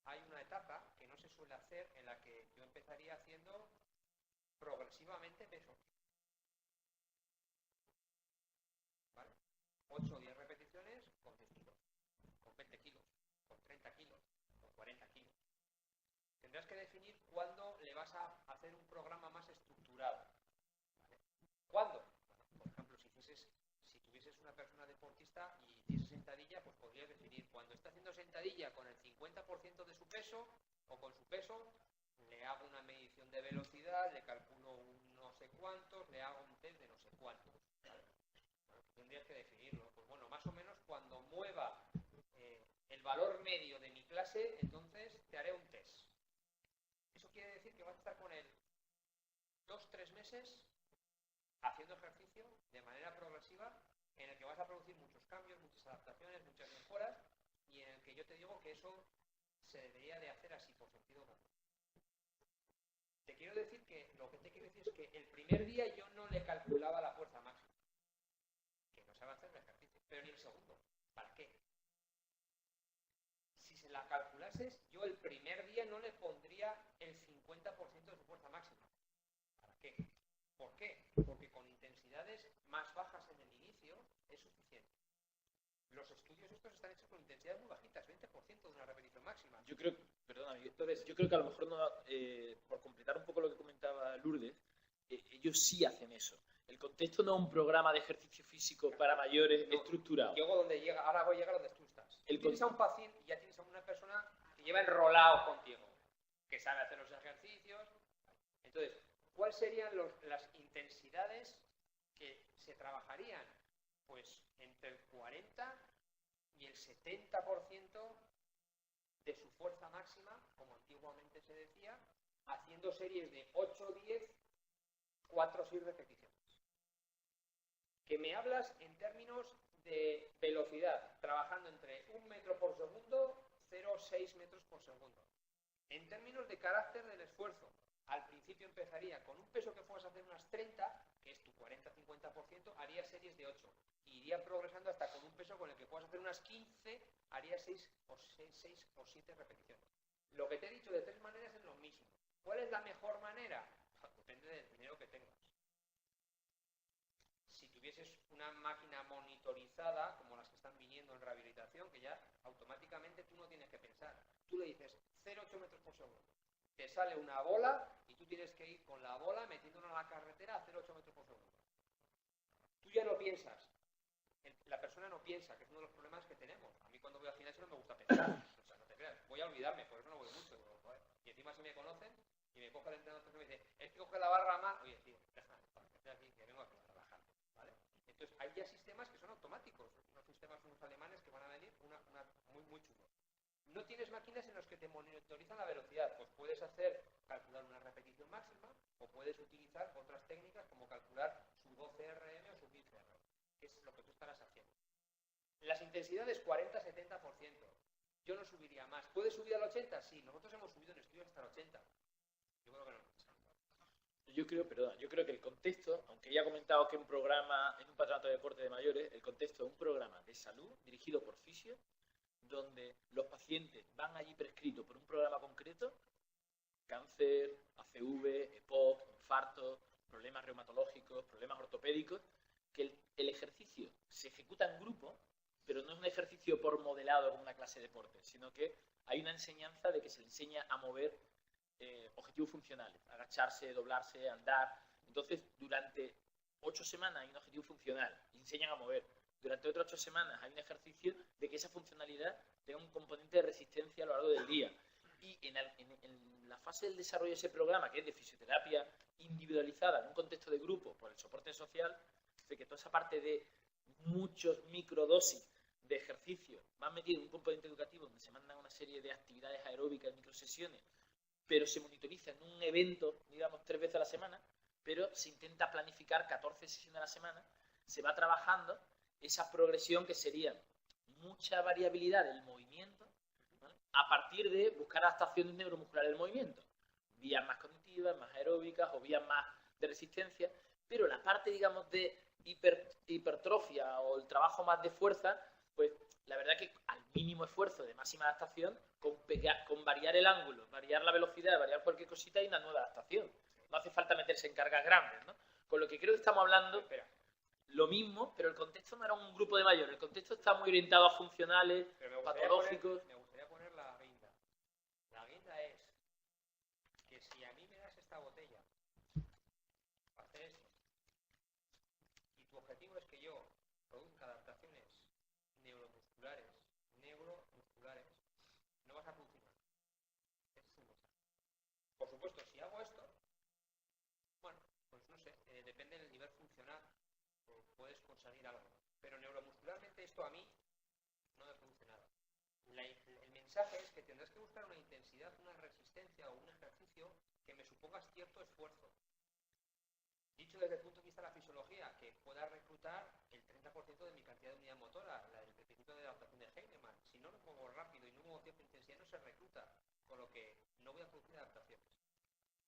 hay una etapa que no se suele hacer en la que yo empezaría haciendo progresivamente peso. ¿Vale? 8 o 10 repeticiones con 10 kilos, con 20 kilos, con 30 kilos, con 40 kilos. Tendrás que definir cuándo le vas a hacer un programa más estructurado. ¿Vale? ¿Cuándo? Bueno, por ejemplo, si tuvieses una persona deportista y hiciese sentadilla, pues podrías definir cuando está haciendo sentadilla con el 50% de su peso o con su peso, le hago una medición de velocidad, le calculo un no sé cuántos, le hago un test de no sé cuántos. ¿Vale? Bueno, tendrías que definirlo. Pues bueno, más o menos cuando mueva el valor medio de mi clase, entonces te haré un test. Eso quiere decir que vas a estar con él 2-3 meses haciendo ejercicio de manera progresiva, en el que vas a producir muchos cambios, muchas adaptaciones, muchas mejoras, y en el que yo te digo que eso se debería de hacer así, por sentido común. Te quiero decir que lo que te quiero decir es que el primer día yo no le calculaba la fuerza máxima, que no sabe hacer el ejercicio, pero ni el segundo. ¿Para qué? Si se la calculases, yo el primer día no le pondría el 50% de su fuerza máxima. ¿Para qué? ¿Por qué? Porque con intensidades más bajas en el inicio es suficiente. Los estudios estos están hechos con intensidades muy bajitas, 20% de una repetición máxima. Yo creo, perdona, entonces, yo creo que a lo mejor, no, por completar un poco lo que comentaba Lourdes, ellos sí hacen eso. El contexto no es un programa de ejercicio físico para mayores estructurado. Ahora voy a llegar donde tú estás. Tienes a un paciente y ya tienes a una persona que lleva enrolado contigo, que sabe hacer los ejercicios. Entonces, ¿cuáles serían las intensidades que se trabajarían? Pues entre el 40 y el 70% de su fuerza máxima, como antiguamente se decía, haciendo series de 8, 10, 4 o 6 repeticiones. Que me hablas en términos de velocidad, trabajando entre 1 metro por segundo, 0,6 metros por segundo. En términos de carácter del esfuerzo, al principio empezaría con un peso que fueras a hacer unas 30, que es tu 40-50%, haría series de 8. Iría progresando hasta con un peso con el que puedas hacer unas 15, haría 6 o 7 repeticiones. Lo que te he dicho de 3 maneras es lo mismo. ¿Cuál es la mejor manera? Depende del dinero que tengas. Si tuvieses una máquina monitorizada, como las que están viniendo en rehabilitación, que ya automáticamente tú no tienes que pensar. Tú le dices 0,8 metros por segundo. Te sale una bola y tú tienes que ir con la bola metiéndola en la carretera a 0,8 metros por segundo. Tú ya no piensas. La persona no piensa, que es uno de los problemas que tenemos. A mí cuando voy al gimnasio no me gusta pensar. O sea, no te creas. Voy a olvidarme, por eso no voy mucho. Y encima si me conocen y me coge el entrenador y me dice, es que coge la barra más. Oye, tío, déjame, estoy aquí, que vengo aquí a trabajar. ¿Vale? Entonces, hay ya sistemas que son automáticos. Unos sistemas, unos alemanes que van a venir muy chulos. No tienes máquinas en las que te monitorizan la velocidad, pues puedes calcular una repetición máxima o puedes utilizar otras técnicas como calcular su 12 RM o su 15 RM, que es lo que tú estarás haciendo. Las intensidades 40-70%. Yo no subiría más. ¿Puedes subir al 80%? Sí, nosotros hemos subido en estudios hasta el 80%. Yo creo que no. Yo creo que el contexto, aunque ya he comentado que en un patronato de deporte de mayores, el contexto es un programa de salud dirigido por fisio, donde los pacientes van allí prescritos por un programa concreto, cáncer, ACV, EPOC, infarto, problemas reumatológicos, problemas ortopédicos, que el ejercicio se ejecuta en grupo, pero no es un ejercicio por modelado como una clase de deporte, sino que hay una enseñanza de que se le enseña a mover objetivos funcionales, agacharse, doblarse, andar. Entonces, durante 8 semanas hay un objetivo funcional, enseñan a mover. Durante otras 8 semanas hay un ejercicio de que esa funcionalidad tenga un componente de resistencia a lo largo del día. Y en la fase del desarrollo de ese programa, que es de fisioterapia individualizada en un contexto de grupo por el soporte social, de que toda esa parte de muchos microdosis de ejercicio van metido en un componente educativo donde se mandan una serie de actividades aeróbicas, microsesiones, pero se monitoriza en un evento, digamos, 3 veces a la semana, pero se intenta planificar 14 sesiones a la semana, se va trabajando esa progresión que sería mucha variabilidad del movimiento, ¿vale? A partir de buscar adaptaciones neuromusculares del movimiento, vías más cognitivas, más aeróbicas o vías más de resistencia, pero la parte, digamos, de hipertrofia o el trabajo más de fuerza, pues la verdad que al mínimo esfuerzo de máxima adaptación, con variar el ángulo, variar la velocidad, variar cualquier cosita, hay una nueva adaptación. No hace falta meterse en cargas grandes, ¿no? Con lo que creo que estamos hablando, lo mismo, pero el contexto no era un grupo de mayores, el contexto está muy orientado a funcionales, patológicos. Me gustaría poner la guinda. La guinda es que si a mí me das esta botella para hacer esto, y tu objetivo es que yo produzca adaptaciones neuromusculares, no vas a producir nada. Ese es el mensaje. Por supuesto, si hago esto, bueno, pues no sé, depende del nivel funcional, puedes conseguir algo. Pero neuromuscularmente esto a mí no me produce nada. El mensaje es que tendrás que buscar una intensidad, una resistencia o un ejercicio que me suponga cierto esfuerzo. Dicho desde el punto de vista de la fisiología, que pueda reclutar el 30% de mi cantidad de unidad motora, el principio de adaptación de Heinemann. Si no lo muevo rápido y no muevo cierta intensidad, no se recluta, con lo que no voy a producir adaptaciones.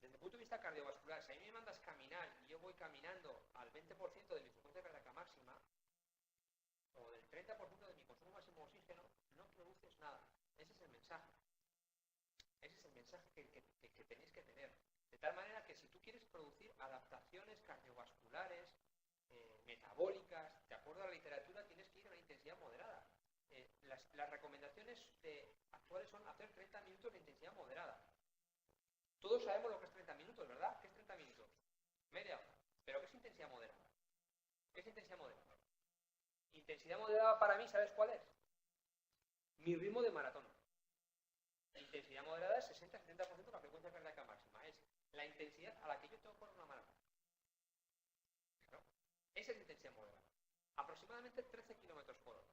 Desde el punto de vista cardiovascular, si a mí me mandas caminar y yo voy caminando al 20% de mi frecuencia cardíaca máxima, o del 30% de mi consumo máximo de oxígeno, no produces nada. Ese es el mensaje. Ese es el mensaje que tenéis que tener. De tal manera que si tú quieres producir adaptaciones cardiovasculares, metabólicas, de acuerdo a la literatura, tienes que ir a una intensidad moderada. Las recomendaciones actuales son hacer 30 minutos de intensidad moderada. Todos sabemos lo que es 30 minutos, ¿verdad? ¿Qué es 30 minutos? Media hora. ¿Pero qué es intensidad moderada? ¿Qué es intensidad moderada? Intensidad moderada para mí, ¿sabes cuál es? Mi ritmo de maratón. La intensidad moderada es 60-70% de la frecuencia cardíaca máxima. Es la intensidad a la que yo tengo que correr una maratón. Claro. Esa es la intensidad moderada. Aproximadamente 13 km por hora.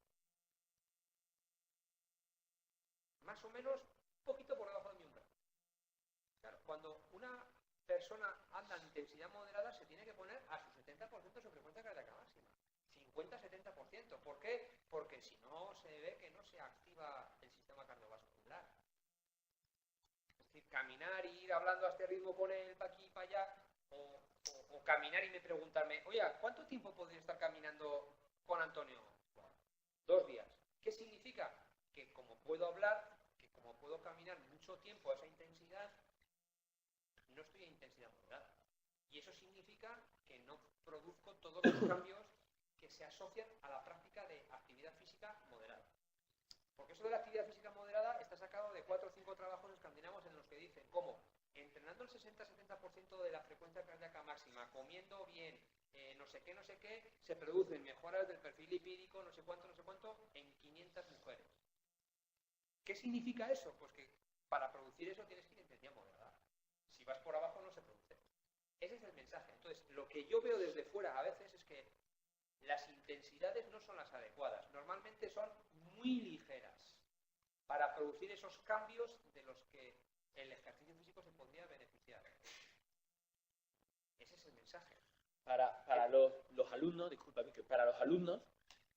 Más o menos, un poquito por debajo de mi umbral. Claro, cuando una persona anda en intensidad moderada, se tiene que poner a su 70% de su frecuencia cardíaca máxima. 50-70%. ¿Por qué? Porque si no, se ve que no se activa el sistema cardiovascular. Es decir, caminar y ir hablando a este ritmo con él para aquí y para allá, o caminar y me preguntarme, oye, ¿cuánto tiempo podría estar caminando con Antonio? 2 días. ¿Qué significa? Que como puedo hablar, que como puedo caminar mucho tiempo a esa intensidad, no estoy en intensidad moderada. Y eso significa que no produzco todos los cambios que se asocian a la práctica de actividad física moderada. Porque eso de la actividad física moderada está sacado de 4 o 5 trabajos escandinavos en los que dicen cómo entrenando el 60-70% de la frecuencia cardíaca máxima, comiendo bien, no sé qué, se producen mejoras del perfil lipídico, no sé cuánto, en 500 mujeres. ¿Qué significa eso? Pues que para producir eso tienes que ir en intensidad moderada. Si vas por abajo no se produce. Ese es el mensaje. Entonces, lo que yo veo desde fuera a veces es que las intensidades no son las adecuadas. Normalmente son muy ligeras para producir esos cambios de los que el ejercicio físico se podría beneficiar. Ese es el mensaje. Para los alumnos, discúlpame, que para los alumnos,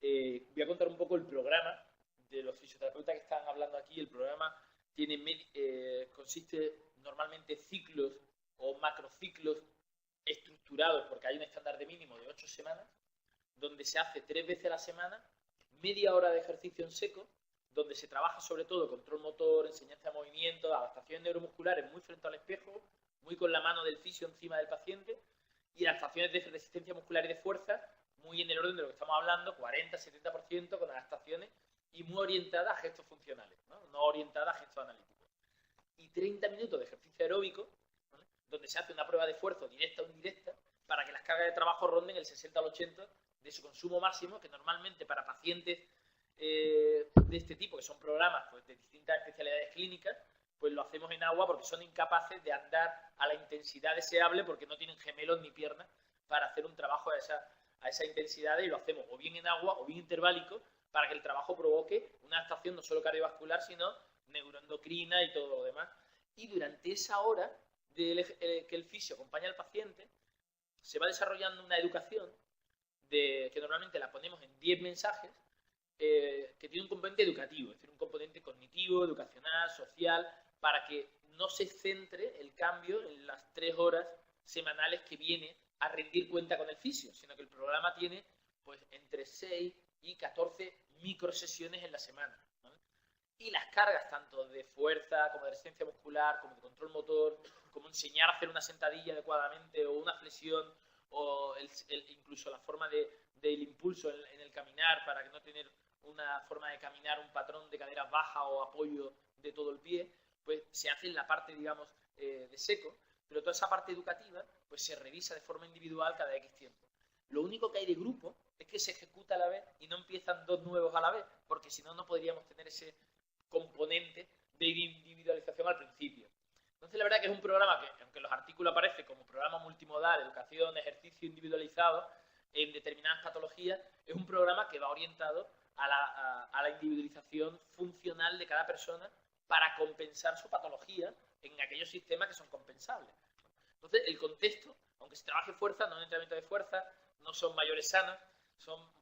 voy a contar un poco el programa de los fisioterapeutas que están hablando aquí. El programa consiste normalmente ciclos o macrociclos estructurados, porque hay un estándar de mínimo de 8 semanas, donde se hace 3 veces a la semana, media hora de ejercicio en seco, donde se trabaja sobre todo control motor, enseñanza de movimiento, adaptaciones neuromusculares muy frente al espejo, muy con la mano del fisio encima del paciente, y adaptaciones de resistencia muscular y de fuerza, muy en el orden de lo que estamos hablando, 40-70% con adaptaciones y muy orientadas a gestos funcionales, no orientadas a gestos analíticos. Y 30 minutos de ejercicio aeróbico, ¿vale? Donde se hace una prueba de esfuerzo directa o indirecta para que las cargas de trabajo ronden el 60 al 80 de su consumo máximo, que normalmente para pacientes de este tipo, que son programas pues, de distintas especialidades clínicas, pues lo hacemos en agua porque son incapaces de andar a la intensidad deseable porque no tienen gemelos ni piernas para hacer un trabajo a esa intensidad, y lo hacemos o bien en agua o bien interválico para que el trabajo provoque una adaptación no solo cardiovascular, sino neuroendocrina y todo lo demás. Y durante esa hora que el fisio acompaña al paciente, se va desarrollando una educación que normalmente la ponemos en 10 mensajes, que tiene un componente educativo, es decir, un componente cognitivo, educacional, social, para que no se centre el cambio en las 3 horas semanales que viene a rendir cuenta con el fisio, sino que el programa tiene pues entre 6 y 14 microsesiones en la semana, ¿vale? Y las cargas tanto de fuerza como de resistencia muscular, como de control motor, como enseñar a hacer una sentadilla adecuadamente o una flexión, o incluso la forma del impulso en el caminar para que no tener una forma de caminar, un patrón de cadera baja o apoyo de todo el pie, pues se hace en la parte, digamos, de seco, pero toda esa parte educativa pues se revisa de forma individual cada X tiempo. Lo único que hay de grupo es que se ejecuta a la vez y no empiezan 2 nuevos a la vez, porque si no, no podríamos tener ese componente de individualización al principio. Entonces, la verdad que es un programa que, aunque en los artículos aparece como programa multimodal, educación, ejercicio individualizado en determinadas patologías, es un programa que va orientado a la individualización funcional de cada persona para compensar su patología en aquellos sistemas que son compensables. Entonces, el contexto, aunque se trabaje fuerza, no es un entrenamiento de fuerza, no son mayores sanas, son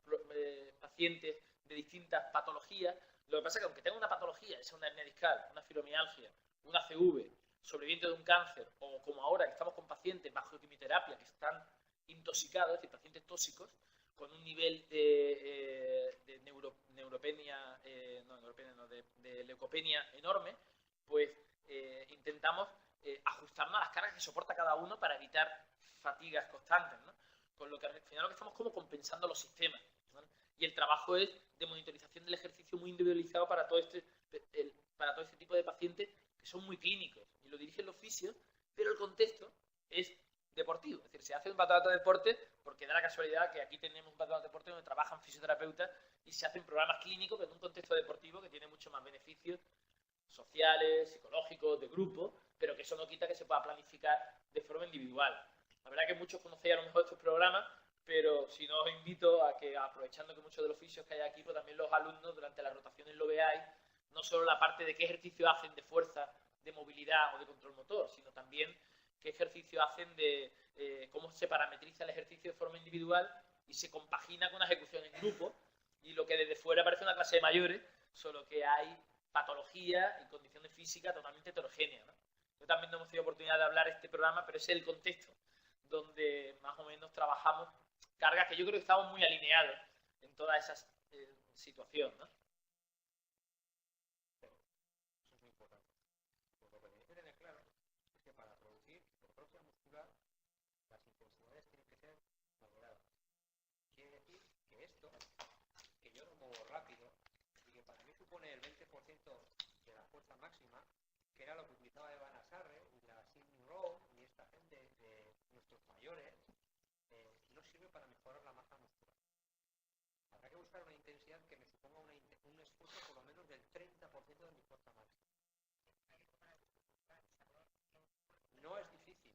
pacientes de distintas patologías. Lo que pasa es que aunque tenga una patología, esa es una hernia discal, una fibromialgia, una CV, sobreviviente de un cáncer, o como ahora que estamos con pacientes bajo quimioterapia que están intoxicados, es decir, pacientes tóxicos, con un nivel de neuropenia, de leucopenia enorme, pues intentamos ajustarnos a las cargas que soporta cada uno para evitar fatigas constantes, ¿no? Con lo que al final lo que estamos como compensando los sistemas, ¿no? Y el trabajo es de monitorización del ejercicio muy individualizado para todo este tipo de pacientes que son muy clínicos y lo dirigen los fisios, pero el contexto es deportivo. Es decir, se hace un patronato de deporte porque da la casualidad que aquí tenemos un patronato de deporte donde trabajan fisioterapeutas y se hacen programas clínicos, pero en un contexto deportivo que tiene mucho más beneficios sociales, psicológicos, de grupo, pero que eso no quita que se pueda planificar de forma individual. La verdad que muchos conocéis a lo mejor estos programas, pero si no os invito a que, aprovechando que muchos de los fisios que hay aquí, pues también los alumnos durante las rotaciones lo veáis, no solo la parte de qué ejercicio hacen de fuerza, de movilidad o de control motor, sino también qué ejercicio hacen de cómo se parametriza el ejercicio de forma individual y se compagina con una ejecución en grupo, y lo que desde fuera parece una clase de mayores, solo que hay patología y condiciones físicas totalmente heterogéneas, ¿no? Yo también no hemos tenido oportunidad de hablar de este programa, pero ese es el contexto donde más o menos trabajamos cargas que yo creo que estamos muy alineados en toda esa situación, ¿no? Eso es muy importante. Pues lo que tenéis que tener claro es que para producir hipertrofia muscular, las intensidades tienen que ser moderadas. Quiere decir que esto, que yo lo muevo rápido y que para mí supone el 20% de la fuerza máxima, que era lo que utilizaba Evan Asarre y la Sidney Rowe y esta gente de nuestros mayores, no sirve para mejorar la masa muscular. Habrá que buscar una intensidad que me suponga un esfuerzo por lo menos del 30% de mi fuerza máxima. No es difícil,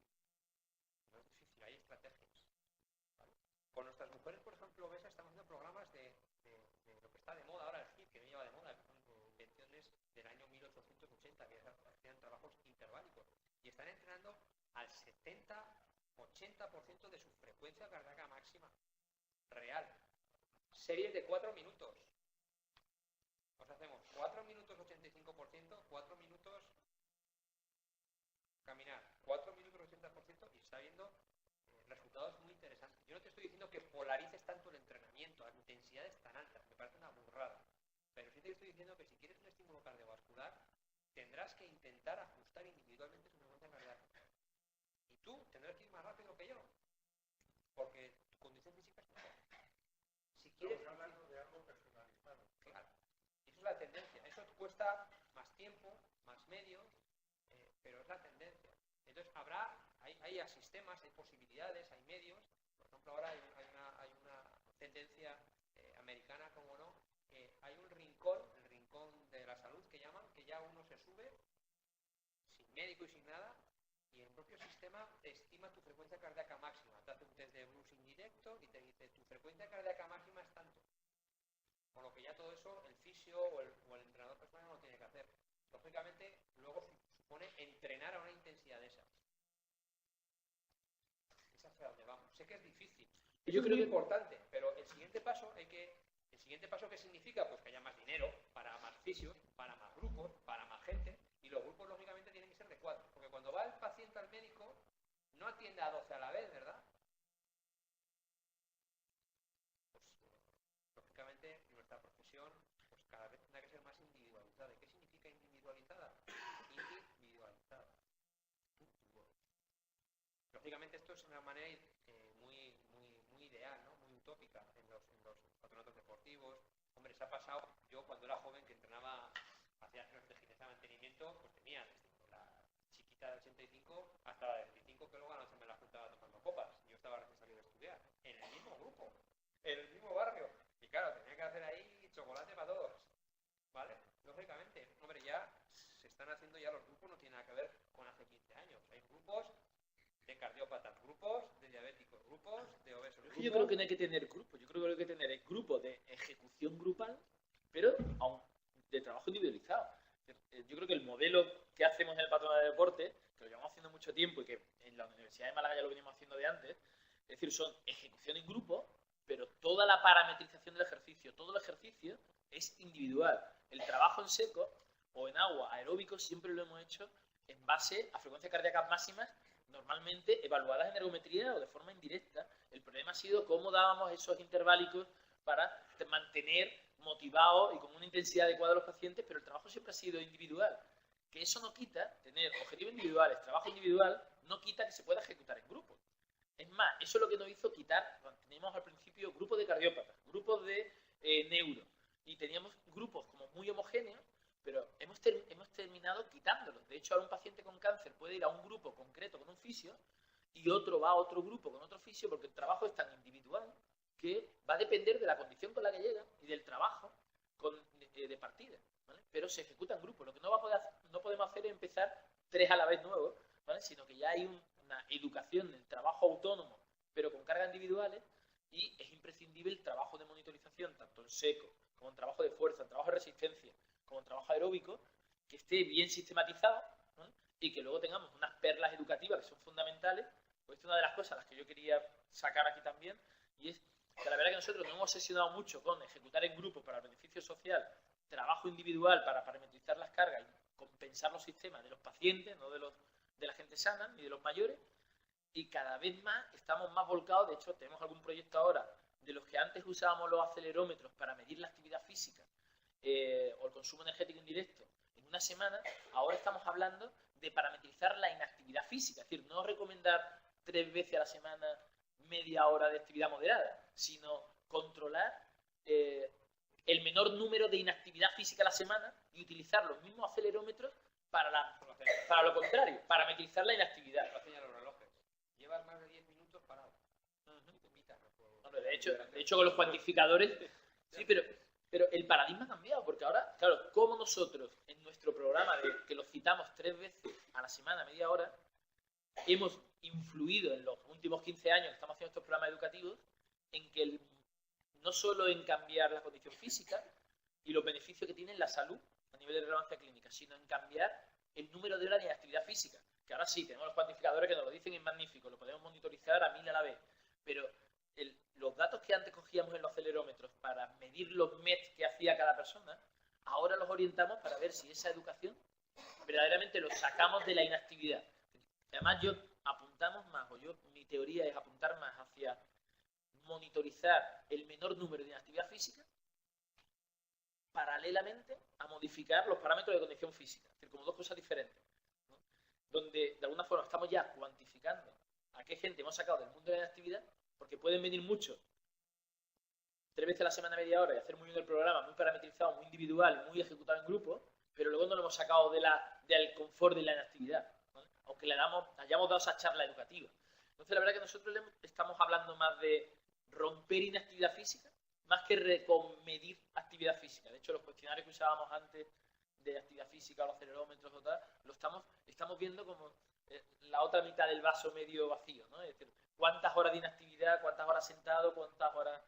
hay estrategias, ¿vale? Con nuestras mujeres, por ejemplo, ves, estamos haciendo programas de lo que está de moda ahora, el HIIT, que no lleva de moda, que son invenciones del año 1880, que hacían trabajos interválicos, y están entrenando al 70-80% de su frecuencia cardíaca máxima real. Series de 4 minutos. Nos hacemos 4 minutos 85%, 4 minutos caminar, 4 minutos 80%, y está viendo resultados muy interesantes. Yo no te estoy diciendo que polarices tanto el entrenamiento a intensidades tan altas, me parece una burrada, pero sí te estoy diciendo que si quieres un estímulo cardiovascular, tendrás que intentar ajustar individualmente su frecuencia cardíaca. Y tú tendrás que ir más rápido que yo, porque tu condición física es mejor. Si quieres... Estamos hablando de algo personalizado. Claro. Y eso es la tendencia. Eso cuesta más tiempo, más medios, Entonces, hay sistemas, hay posibilidades, hay medios. Por ejemplo, ahora hay una tendencia americana, como no, hay un rincón, el rincón de la salud que llaman, que ya uno se sube sin médico y sin nada, y el propio sistema te estima tu frecuencia cardíaca máxima. Te hace un test de bruising directo y te dice tu frecuencia cardíaca máxima es tanto. Con lo que ya todo eso el fisio o el entrenador personal no lo tiene que hacer. Lógicamente, luego supone entrenar a una intensidad de esas. Es hacia donde vamos. Sé que es difícil. Yo creo que es importante, pero el siguiente paso ¿qué significa? Pues que haya más dinero para más fisios, para más grupos, para más gente, y los grupos lógicamente tienen que ser de 4, porque cuando va el paciente al médico no atiende a 12 a la vez, ¿verdad? Pues lógicamente nuestra profesión pues cada vez tendrá que ser más individualizada. ¿Y qué significa individualizada? Individualizada. Lógicamente esto es una manera muy ideal, ¿no? Muy utópica en los patronatos deportivos. Hombre, se ha pasado, yo cuando era joven que entrenaba, hacía clases de gimnasia de mantenimiento, pues tenía desde la chiquita de 85 hasta la de 25, que luego a la noche me la juntaba tomando copas. Yo estaba recién salido de estudiar, en el mismo grupo, en el mismo barrio. Y claro, tenía que hacer ahí chocolate para todos, ¿vale? Lógicamente, hombre, ya se están haciendo, ya los grupos no tienen nada que ver con hace 15 años. Hay grupos de cardiópatas, grupos de diabéticos, grupos de obesos. Yo creo que no hay que tener grupos, yo creo que lo que hay que tener es grupos de ejecución grupal, pero aún de trabajo individualizado. Yo creo que el modelo que hacemos en el patronato de deporte, que lo llevamos haciendo mucho tiempo y que en la Universidad de Málaga ya lo venimos haciendo de antes, es decir, son ejecución en grupo, pero toda la parametrización del ejercicio, todo el ejercicio es individual. El trabajo en seco o en agua aeróbico siempre lo hemos hecho en base a frecuencias cardíacas máximas, normalmente evaluadas en ergometría o de forma indirecta. El problema ha sido cómo dábamos esos interválicos para mantener motivados y con una intensidad adecuada a los pacientes, pero el trabajo siempre ha sido individual. Que eso no quita tener objetivos individuales, trabajo individual, no quita que se pueda ejecutar en grupo. Es más, eso es lo que nos hizo quitar, teníamos al principio grupos de cardiópatas, grupos de neuro, y teníamos grupos como muy homogéneos, pero hemos terminado quitándolos. De hecho, ahora un paciente con cáncer puede ir a un grupo concreto con un fisio y otro va a otro grupo con otro fisio, porque el trabajo es tan individual que va a depender de la condición con la que llega y del trabajo de partida, ¿vale? Pero se ejecuta en grupo. Lo que no podemos hacer es empezar 3 a la vez nuevos, ¿vale? Sino que ya hay una educación del trabajo autónomo, pero con cargas individuales, y es imprescindible el trabajo de monitorización, tanto en seco, como en trabajo de fuerza, en trabajo de resistencia, como en trabajo aeróbico, que esté bien sistematizado, ¿no? Y que luego tengamos unas perlas educativas que son fundamentales. Pues esta es una de las cosas a las que yo quería sacar aquí también, y es que la verdad que nosotros nos hemos obsesionado mucho con ejecutar en grupo para el beneficio social, trabajo individual para parametrizar las cargas y compensar los sistemas de los pacientes, no de la gente sana ni de los mayores, y cada vez más estamos más volcados. De hecho, tenemos algún proyecto ahora de los que antes usábamos los acelerómetros para medir la actividad física o el consumo energético indirecto en una semana. Ahora estamos hablando de parametrizar la inactividad física, es decir, no recomendar 3 veces a la semana media hora de actividad moderada, sino controlar el menor número de inactividad física a la semana y utilizar los mismos acelerómetros para lo contrario, parametrizar la inactividad. Lo hacen ya los relojes. Llevas más de 10 minutos parado. Y te pitan. Hombre, de hecho, con los cuantificadores, sí, pero el paradigma ha cambiado, porque ahora, claro, como nosotros en nuestro programa, que los citamos 3 veces a la semana, media hora, hemos influido en los últimos 15 años que estamos haciendo estos programas educativos, en que no solo en cambiar la condición física y los beneficios que tiene en la salud a nivel de relevancia clínica, sino en cambiar el número de horas de actividad física, que ahora sí, tenemos los cuantificadores que nos lo dicen, es magnífico, lo podemos monitorizar a 1000 a la vez, pero los datos que antes cogíamos en los acelerómetros para medir los MET que hacía cada persona, ahora los orientamos para ver si esa educación verdaderamente lo sacamos de la inactividad. Además, apuntamos más, mi teoría es apuntar más hacia monitorizar el menor número de inactividad física paralelamente a modificar los parámetros de condición física, es decir, como 2 cosas diferentes, ¿no? Donde de alguna forma estamos ya cuantificando a qué gente hemos sacado del mundo de la inactividad, porque pueden venir muchos 3 veces a la semana, media hora, y hacer muy bien el programa, muy parametrizado, muy individual, muy ejecutado en grupo, pero luego no lo hemos sacado del confort de la inactividad, ¿vale? Aunque que hayamos dado esa charla educativa. Entonces, la verdad que nosotros estamos hablando más de romper inactividad física, más que con medir actividad física. De hecho, los cuestionarios que usábamos antes de actividad física, los acelerómetros o tal, estamos viendo como la otra mitad del vaso medio vacío, ¿no? Es decir, cuántas horas de inactividad, cuántas horas sentado, cuántas horas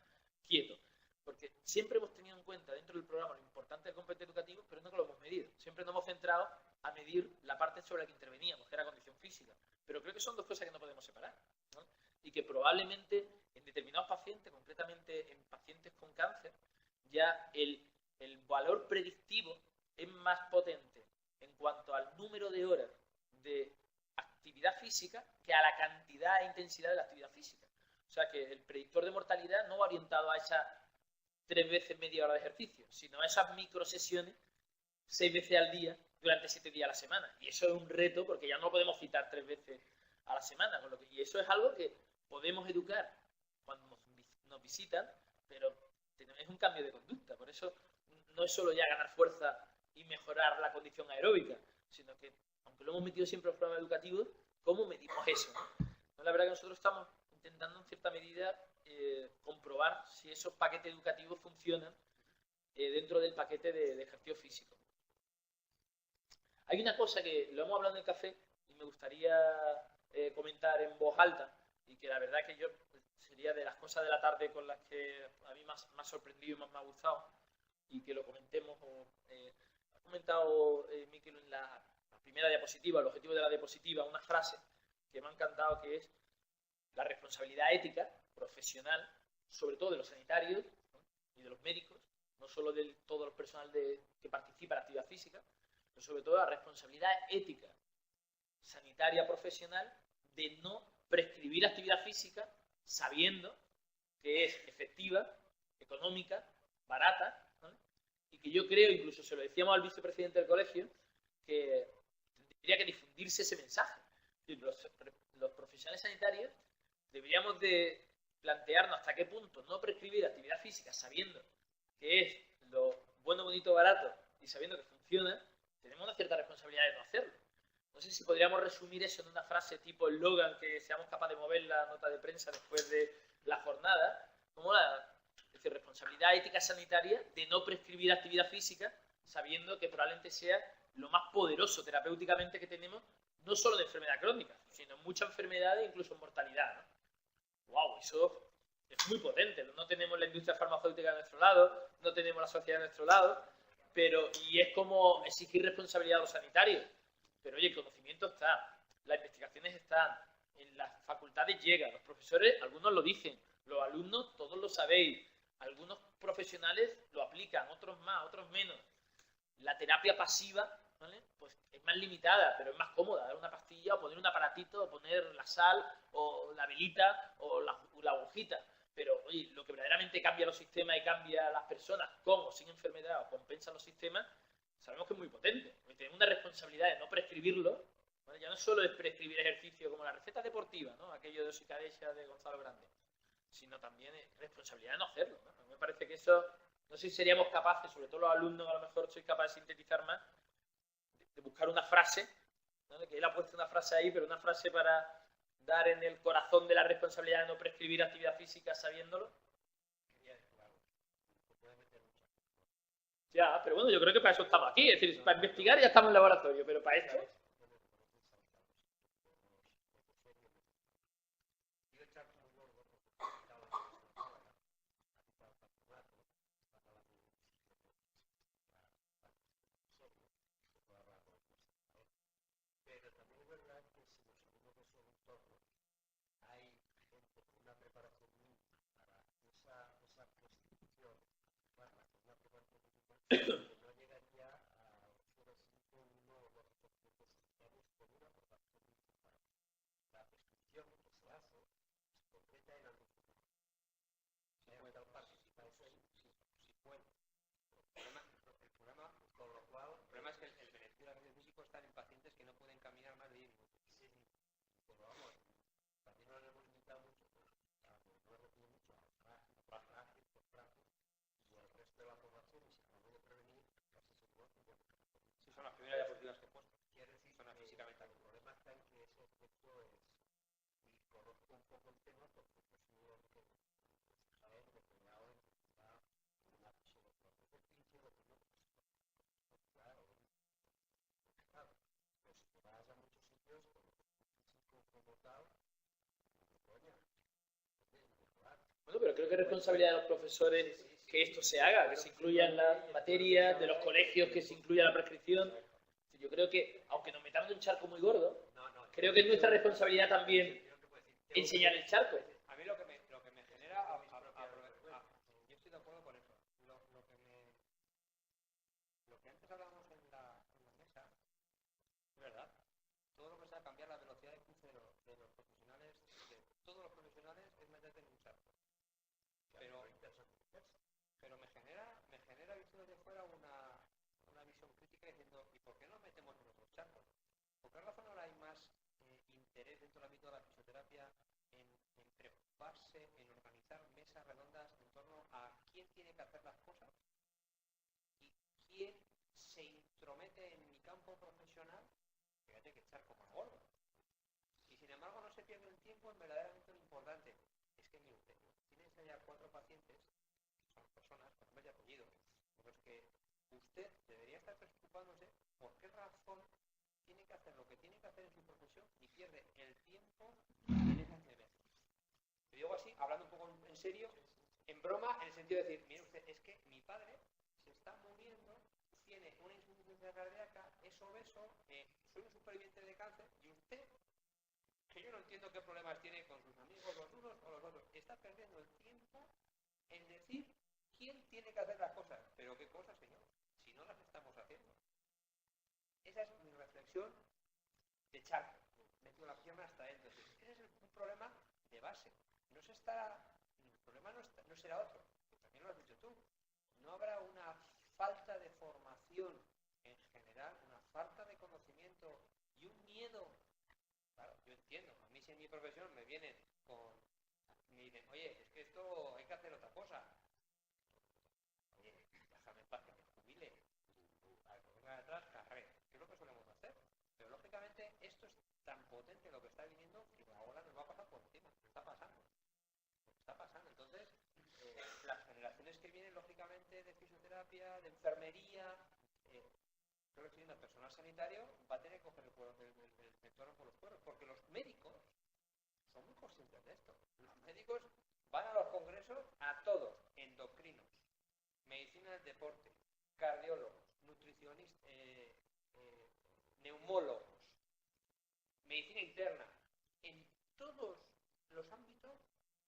quieto. Porque siempre hemos tenido en cuenta dentro del programa lo importante del componente educativo, pero no que lo hemos medido. Siempre nos hemos centrado a medir la parte sobre la que interveníamos, que era condición física. Pero creo que son dos cosas que no podemos separar, ¿no? Y que probablemente en determinados pacientes, concretamente en pacientes con cáncer, ya el valor predictivo es más potente en cuanto al número de horas de actividad física que a la cantidad e intensidad de la actividad física. O sea que el predictor de mortalidad no va orientado a esas 3 veces media hora de ejercicio, sino a esas microsesiones 6 veces al día durante 7 días a la semana. Y eso es un reto porque ya no podemos citar 3 veces a la semana. Y eso es algo que podemos educar cuando nos visitan, pero es un cambio de conducta. Por eso no es solo ya ganar fuerza y mejorar la condición aeróbica, sino que, aunque lo hemos metido siempre en los programas educativos, ¿cómo medimos eso? ¿No? La verdad que nosotros estamos intentando en cierta medida comprobar si esos paquetes educativos funcionan dentro del paquete de ejercicio físico. Hay una cosa que lo hemos hablado en el café y me gustaría comentar en voz alta, y que la verdad que yo sería de las cosas de la tarde con las que a mí más me ha sorprendido y más me ha gustado, y que lo comentemos. Ha comentado Miquel en la primera diapositiva, el objetivo de la diapositiva, una frase que me ha encantado, que es la responsabilidad ética profesional, sobre todo de los sanitarios, ¿no? Y de los médicos, no solo de todo el personal que participa en la actividad física, pero sobre todo la responsabilidad ética sanitaria profesional de no prescribir actividad física sabiendo que es efectiva, económica, barata, ¿no? Y que yo creo, incluso se lo decíamos al vicepresidente del colegio, que tendría que difundirse ese mensaje. Los profesionales sanitarios deberíamos de plantearnos hasta qué punto no prescribir actividad física sabiendo que es lo bueno, bonito, barato y sabiendo que funciona. Tenemos una cierta responsabilidad de no hacerlo. No sé si podríamos resumir eso en una frase tipo eslogan, que seamos capaces de mover la nota de prensa después de la jornada, como es decir, responsabilidad ética sanitaria de no prescribir actividad física sabiendo que probablemente sea lo más poderoso terapéuticamente que tenemos, no solo de enfermedad crónica, sino en muchas enfermedades, incluso en mortalidad, ¿no? ¡Wow! Eso es muy potente. No tenemos la industria farmacéutica a nuestro lado, no tenemos la sociedad a nuestro lado, y es como exigir responsabilidad a los sanitarios. Pero oye, el conocimiento está, las investigaciones están, en las facultades llega, los profesores, algunos lo dicen, los alumnos, todos lo sabéis, algunos profesionales lo aplican, otros más, otros menos. La terapia pasiva, ¿vale? Pues es más limitada, pero es más cómoda, dar una pastilla o poner un aparatito, o poner la sal, o la velita, o la agujita. Pero, oye, lo que verdaderamente cambia los sistemas y cambia a las personas con o sin enfermedad o compensa los sistemas, sabemos que es muy potente. Porque tenemos una responsabilidad de no prescribirlo, ¿vale? Ya no solo es prescribir ejercicio como la receta deportiva, ¿no? Aquello de Osicadesia de Gonzalo Grande, sino también es responsabilidad de no hacerlo, ¿no? A mí me parece que eso, no sé si seríamos capaces, sobre todo los alumnos, a lo mejor sois capaces de sintetizar más, de buscar una frase, ¿no? Que él ha puesto una frase ahí, pero una frase para dar en el corazón de la responsabilidad de no prescribir actividad física sabiéndolo. Ya, pero bueno, yo creo que para eso estamos aquí. Es decir, para investigar ya estamos en el laboratorio, pero para esto... Pero también es verdad que si nos salimos de esos entornos, hay gente con una preparación mínima para esa constitución, para hacer una preparación mínima, que no llegaría a 0,5, 1 o 2 sanitarios con una preparación mínima. La prescripción que se hace se completa en algún futuro. Si hay tal participa, eso sí puede. El problema, con lo cual, el problema es que el beneficio del ejercicio físico está en pacientes que no pueden caminar más de 10 minutos. Sí, pero vamos, también nos hemos limitado mucho, no hemos tenido mucho a los frágiles, y al resto de la población, y si hablamos de prevenir, No, pero creo que es responsabilidad de los profesores que esto se haga, que se incluya en las materias, de los colegios, que se incluya la prescripción. Yo creo que, aunque nos metamos en un charco muy gordo, creo que es nuestra responsabilidad también enseñar el charco. A mí lo que me genera, yo estoy de acuerdo con eso. Lo que antes hablábamos en la mesa, es verdad. Todo lo que sea cambiar la velocidad de cruce de los profesionales, de todos los profesionales, es meterte en un charco. Pero me genera visto desde fuera una visión crítica diciendo, ¿y por qué no metemos en otros charcos? ¿Por qué razón ahora hay más interés dentro del ámbito de la fisioterapia en preocuparse, en organizar mesas redondas en torno a quién tiene que hacer las cosas y quién se intromete en mi campo profesional? Fíjate que charco más gordo. Y sin embargo no se pierde el tiempo en verdaderamente lo importante. Es que, mire usted, tienes allá 4 pacientes, que son personas con nombre y apellido, por los que usted debería estar preocupándose por qué razón tiene que hacer lo que tiene que hacer en su profesión y pierde el tiempo en esas niveles. Te digo así, hablando un poco en serio, en broma, en el sentido de decir, mire usted, es que mi padre se está muriendo, tiene una insuficiencia cardíaca, es obeso, soy un superviviente de cáncer y usted, que yo no entiendo qué problemas tiene con sus amigos, los unos o los otros, está perdiendo el tiempo en decir quién tiene que hacer las cosas. Pero qué cosas, señor, si no las estamos haciendo. Esa es mi reflexión de charco. Meto la pierna hasta él. Entonces, ese es un problema de base. El problema no será otro, que también lo has dicho tú. No habrá una falta de formación en general, una falta de conocimiento y un miedo. Claro, yo entiendo. A mí si en mi profesión me dicen, oye, es que esto hay que hacer otra cosa. Oye, déjame en paz que me jubile. Al que venga detrás, carré. Que es lo que solemos hacer. Pero lógicamente esto es tan potente lo que está viniendo que ahora nos va a pasar por encima. Está pasando. Está pasando. Entonces, las generaciones que vienen, lógicamente, de fisioterapia, de enfermería, creo que el personal sanitario va a tener que coger el toro por los cuernos, porque los médicos son muy conscientes de esto. Los médicos van a los congresos a todos, endocrinos, medicina del deporte, cardiólogos, nutricionistas, neumólogos, medicina interna. En todos los ámbitos,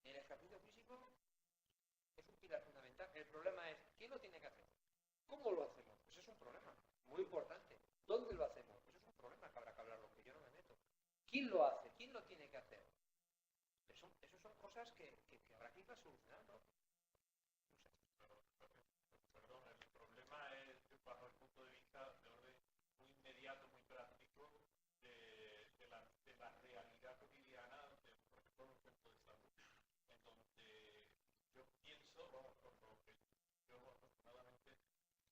el ejercicio físico es un pilar fundamental. El problema es, ¿quién lo tiene que hacer? ¿Cómo lo hacemos? Pues es un problema muy importante. ¿Dónde lo hacemos? Eso es un problema que habrá que hablarlo, que yo no me meto. ¿Quién lo hace? ¿Quién lo tiene que hacer? Eso son cosas que habrá que ir solucionando. No sé. Perdón, el problema es, bajo el punto de vista de orden muy inmediato, muy práctico, de la realidad cotidiana de, por ejemplo, un centro de salud, en donde yo pienso, vamos, por lo que yo afortunadamente,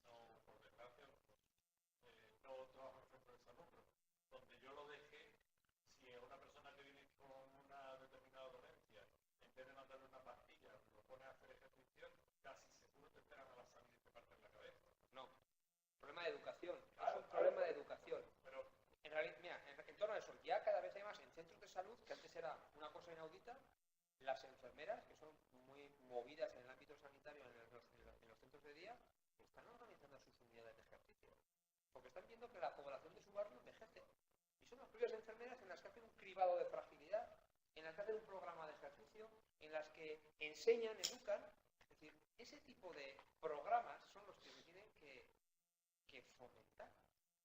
no, por desgracia, no trabajo en el centro de salud, pero donde yo lo dejé, si a una persona que viene con una determinada dolencia, en vez de mandarle una pastilla, lo pone a hacer ejercicio, casi seguro te esperan a la salida y te parten la cabeza. No. Problema de educación. Claro, es un problema de educación. Pero en realidad, mira, en torno a eso, ya cada vez hay más en centros de salud, que antes era una cosa inaudita, las enfermeras, que son muy movidas en el ámbito sanitario en los centros de día, están organizando sus unidades de ejercicio. Porque están viendo que la población de su barrio envejece. Y son las propias enfermeras en las que hacen un cribado de fragilidad, en las que hacen un programa de ejercicio, en las que enseñan, educan. Es decir, ese tipo de programas son los que se tienen que fomentar,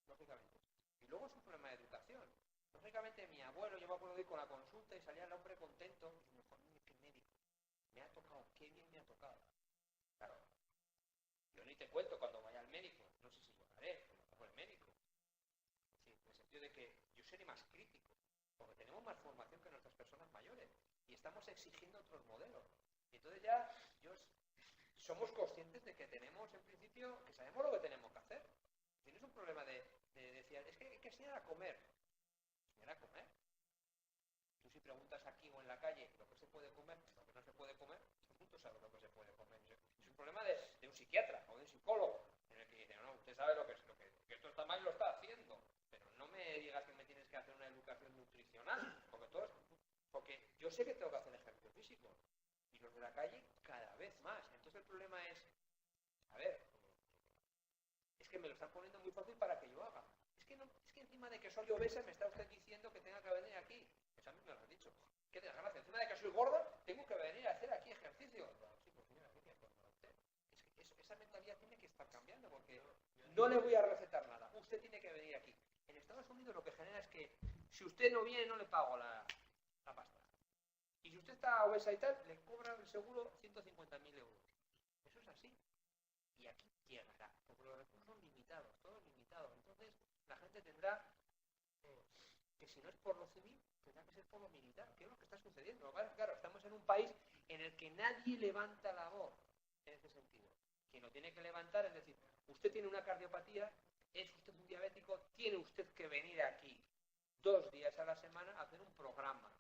lógicamente. Y luego es un problema de educación. Lógicamente mi abuelo, yo me acuerdo de ir con la consulta y salía el hombre contento, y me dijo, qué médico, me ha tocado, qué bien me ha tocado. Claro, yo ni te cuento cuando vaya al médico, no sé si lloraré, como el médico. Es decir, en el sentido de que yo seré más crítico, porque tenemos más formación que nuestras personas mayores, y estamos exigiendo otros modelos. Y entonces ya somos conscientes de que tenemos, en principio, que sabemos lo que tenemos que hacer. Si no es un problema de decir, es que hay que enseñar a comer. ¿Enseñar a comer? Tú si preguntas aquí o en la calle lo que se puede comer, lo que no se puede comer, todo el mundo sabe lo que se puede comer. Es un problema de un psiquiatra o de un psicólogo, en el que dice, no, usted sabe que esto está mal y lo está haciendo, pero no me digas que me tienes que hacer una educación nutricional, porque yo sé que tengo que hacer ejercicio físico. Y los de la calle cada vez más. Entonces el problema es, a ver, es que me lo están poniendo muy fácil para que yo haga. Es que encima de que soy obesa me está usted diciendo que tenga que venir aquí. Eso a mí me lo han dicho. Qué desgracia. Encima de que soy gorda, tengo que venir a hacer aquí ejercicio. Sí, pues mira, ¿qué me acuerdo de usted? Es que esa mentalidad tiene que estar cambiando porque no le voy a recetar nada. Usted tiene que venir aquí. En Estados Unidos lo que genera es que si usted no viene no le pago la pasta. Y si usted está obesa y tal, le cobran el seguro 150.000 euros. Eso es así. Y aquí llegará, porque los recursos son limitados, todos limitados. Entonces, la gente tendrá que si no es por lo civil, tendrá que ser por lo militar, que es lo que está sucediendo. Claro, estamos en un país en el que nadie levanta la voz en ese sentido. Quien lo tiene que levantar es decir, usted tiene una cardiopatía, es usted un diabético, tiene usted que venir aquí 2 días a la semana a hacer un programa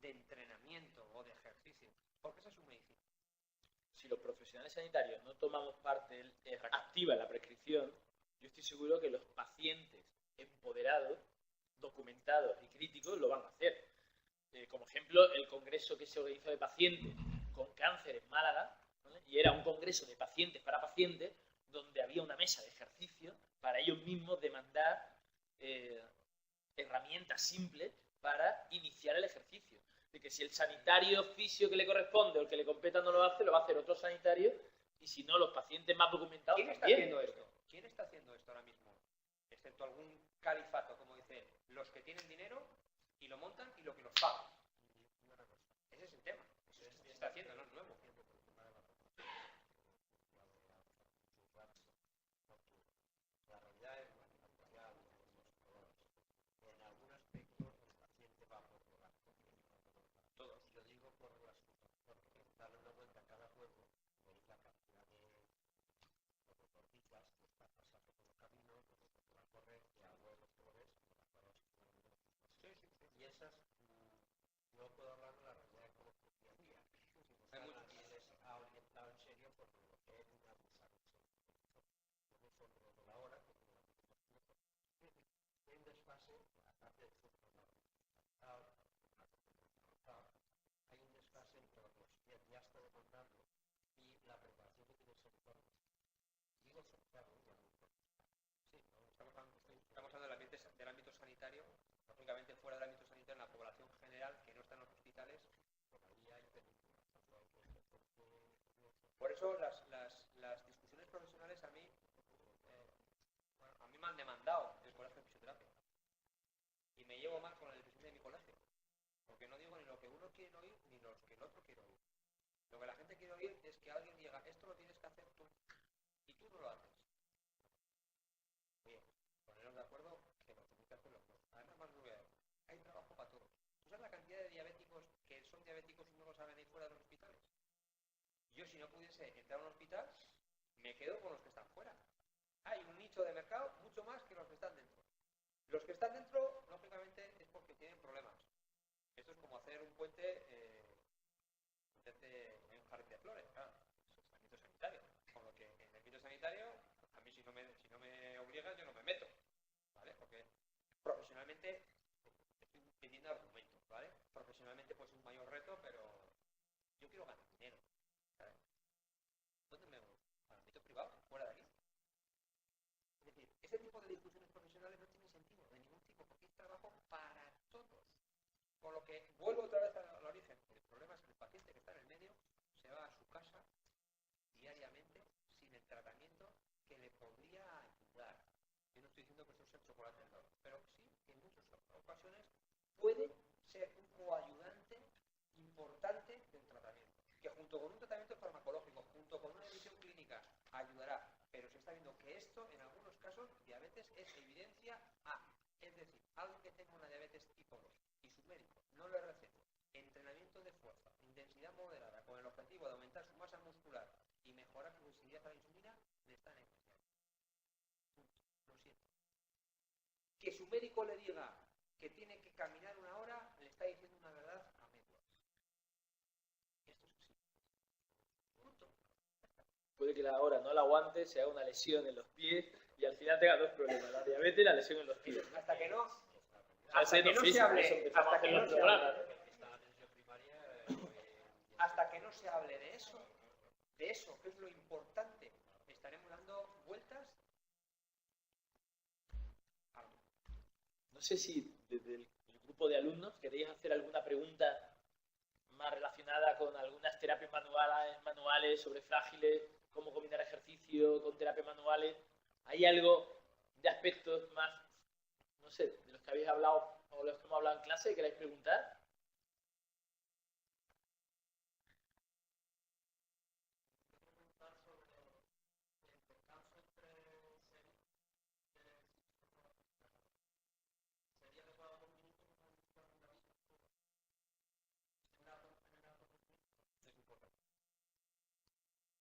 de entrenamiento o de ejercicio, porque esa es su medicina. Si los profesionales sanitarios no tomamos parte activa en la prescripción, yo estoy seguro que los pacientes empoderados, documentados y críticos lo van a hacer. Como ejemplo, el congreso que se organizó de pacientes con cáncer en Málaga, ¿vale? Y era un congreso de pacientes para pacientes donde había una mesa de ejercicio para ellos mismos demandar herramientas simples para iniciar el ejercicio. De que si el sanitario fisio que le corresponde o el que le competa no lo hace, lo va a hacer otro sanitario, y si no, los pacientes más documentados ¿Quién está también. haciendo esto? ¿Quién está haciendo esto ahora mismo? Excepto algún califato, como dice él, los que tienen dinero y lo montan y lo que los pagan. Ese es el tema. Eso se está haciendo, no es nuevo. La realidad es en algún aspecto el paciente va por lugar. Todos, yo digo por las cosas, porque darle una vuelta a cada juego, veis la cantidad de deportistas que están pasando por los caminos, que van a correr, que algo de los colores, y esas, yo puedo hablar de la realidad de cómo es día a día. Nadie les ha orientado en serio por lo que es una abusar en serio. No son de la hora, que hay un desfase, aparte de su hay un desfase entre lo que ya está demandando y la preparación que tiene el sector. Digo sector, Sí, estamos hablando del ámbito sanitario, lógicamente fuera del ámbito sanitario, en la población general que no está en los hospitales. Por eso las discusiones profesionales a mí me han demandado el colegio de fisioterapia. Y me llevo mal con la decisión de mi colegio. Porque no digo ni lo que uno quiere oír ni lo que el otro quiere oír. Lo que la gente quiere oír es que alguien diga, esto lo tienes que hacer tú. Y tú no lo haces. Bien, ponernos de acuerdo que lo tenéis que hacer los dos. Además, más hay trabajo para todos. ¿Tú sabes la cantidad de diabéticos que son diabéticos y no lo saben ir fuera de los hospitales? Yo, si no pudiese entrar a un hospital, me quedo con los que están fuera. Hay un nicho de mercado mucho más que los que están dentro. Los que están dentro, lógicamente, es porque tienen problemas. Esto es como hacer un puente en un jardín de flores. Claro, eso es ámbito sanitario. Con lo que en el ámbito sanitario, a mí si no me obligan, yo no me meto. ¿Vale? Porque profesionalmente estoy pidiendo argumentos, ¿vale? Profesionalmente pues es un mayor reto, pero yo quiero ganar dinero. ¿Sabes? ¿Dónde me voy? ¿Al ámbito privado? ¿Fuera de aquí? Es decir, ese tipo de discusiones profesionales no tienen sentido de ningún tipo, porque es trabajo para todos. Con lo que vuelvo otra vez al origen. El problema es que el paciente que está en el medio se va a su casa diariamente sin el tratamiento que le podría ayudar. Yo no estoy diciendo que eso sea el chocolate del oro, pero sí que en muchas ocasiones puede ser un coayudante importante del tratamiento. Que junto con un tratamiento farmacológico, junto con una revisión clínica, ayudará. Pero se está viendo que esto, en algunos casos, diabetes es evidencia A. Es decir, alguien que tenga una diabetes tipo 2 y su médico no le receta entrenamiento de fuerza, intensidad moderada, con el objetivo de aumentar su masa muscular y mejorar su sensibilidad a la insulina, le están engañando. Lo siento. Que su médico le diga que tiene que caminar 1 hora, le está diciendo una verdad a medias. Esto es así. Punto. Puede que la hora no la aguante, se haga una lesión en los pies y al final tenga 2 problemas, la diabetes y la lesión en los pies. Hasta que no Hasta se hable, hasta que no se hable de eso, que es lo importante, estaremos dando vueltas a lo mismo. No sé si desde el grupo de alumnos queréis hacer alguna pregunta más relacionada con algunas terapias manuales sobre frágiles, cómo combinar ejercicio con terapias manuales. ¿Hay algo de aspectos más, no sé, de los que habéis hablado o los que hemos hablado en clase que queráis preguntar?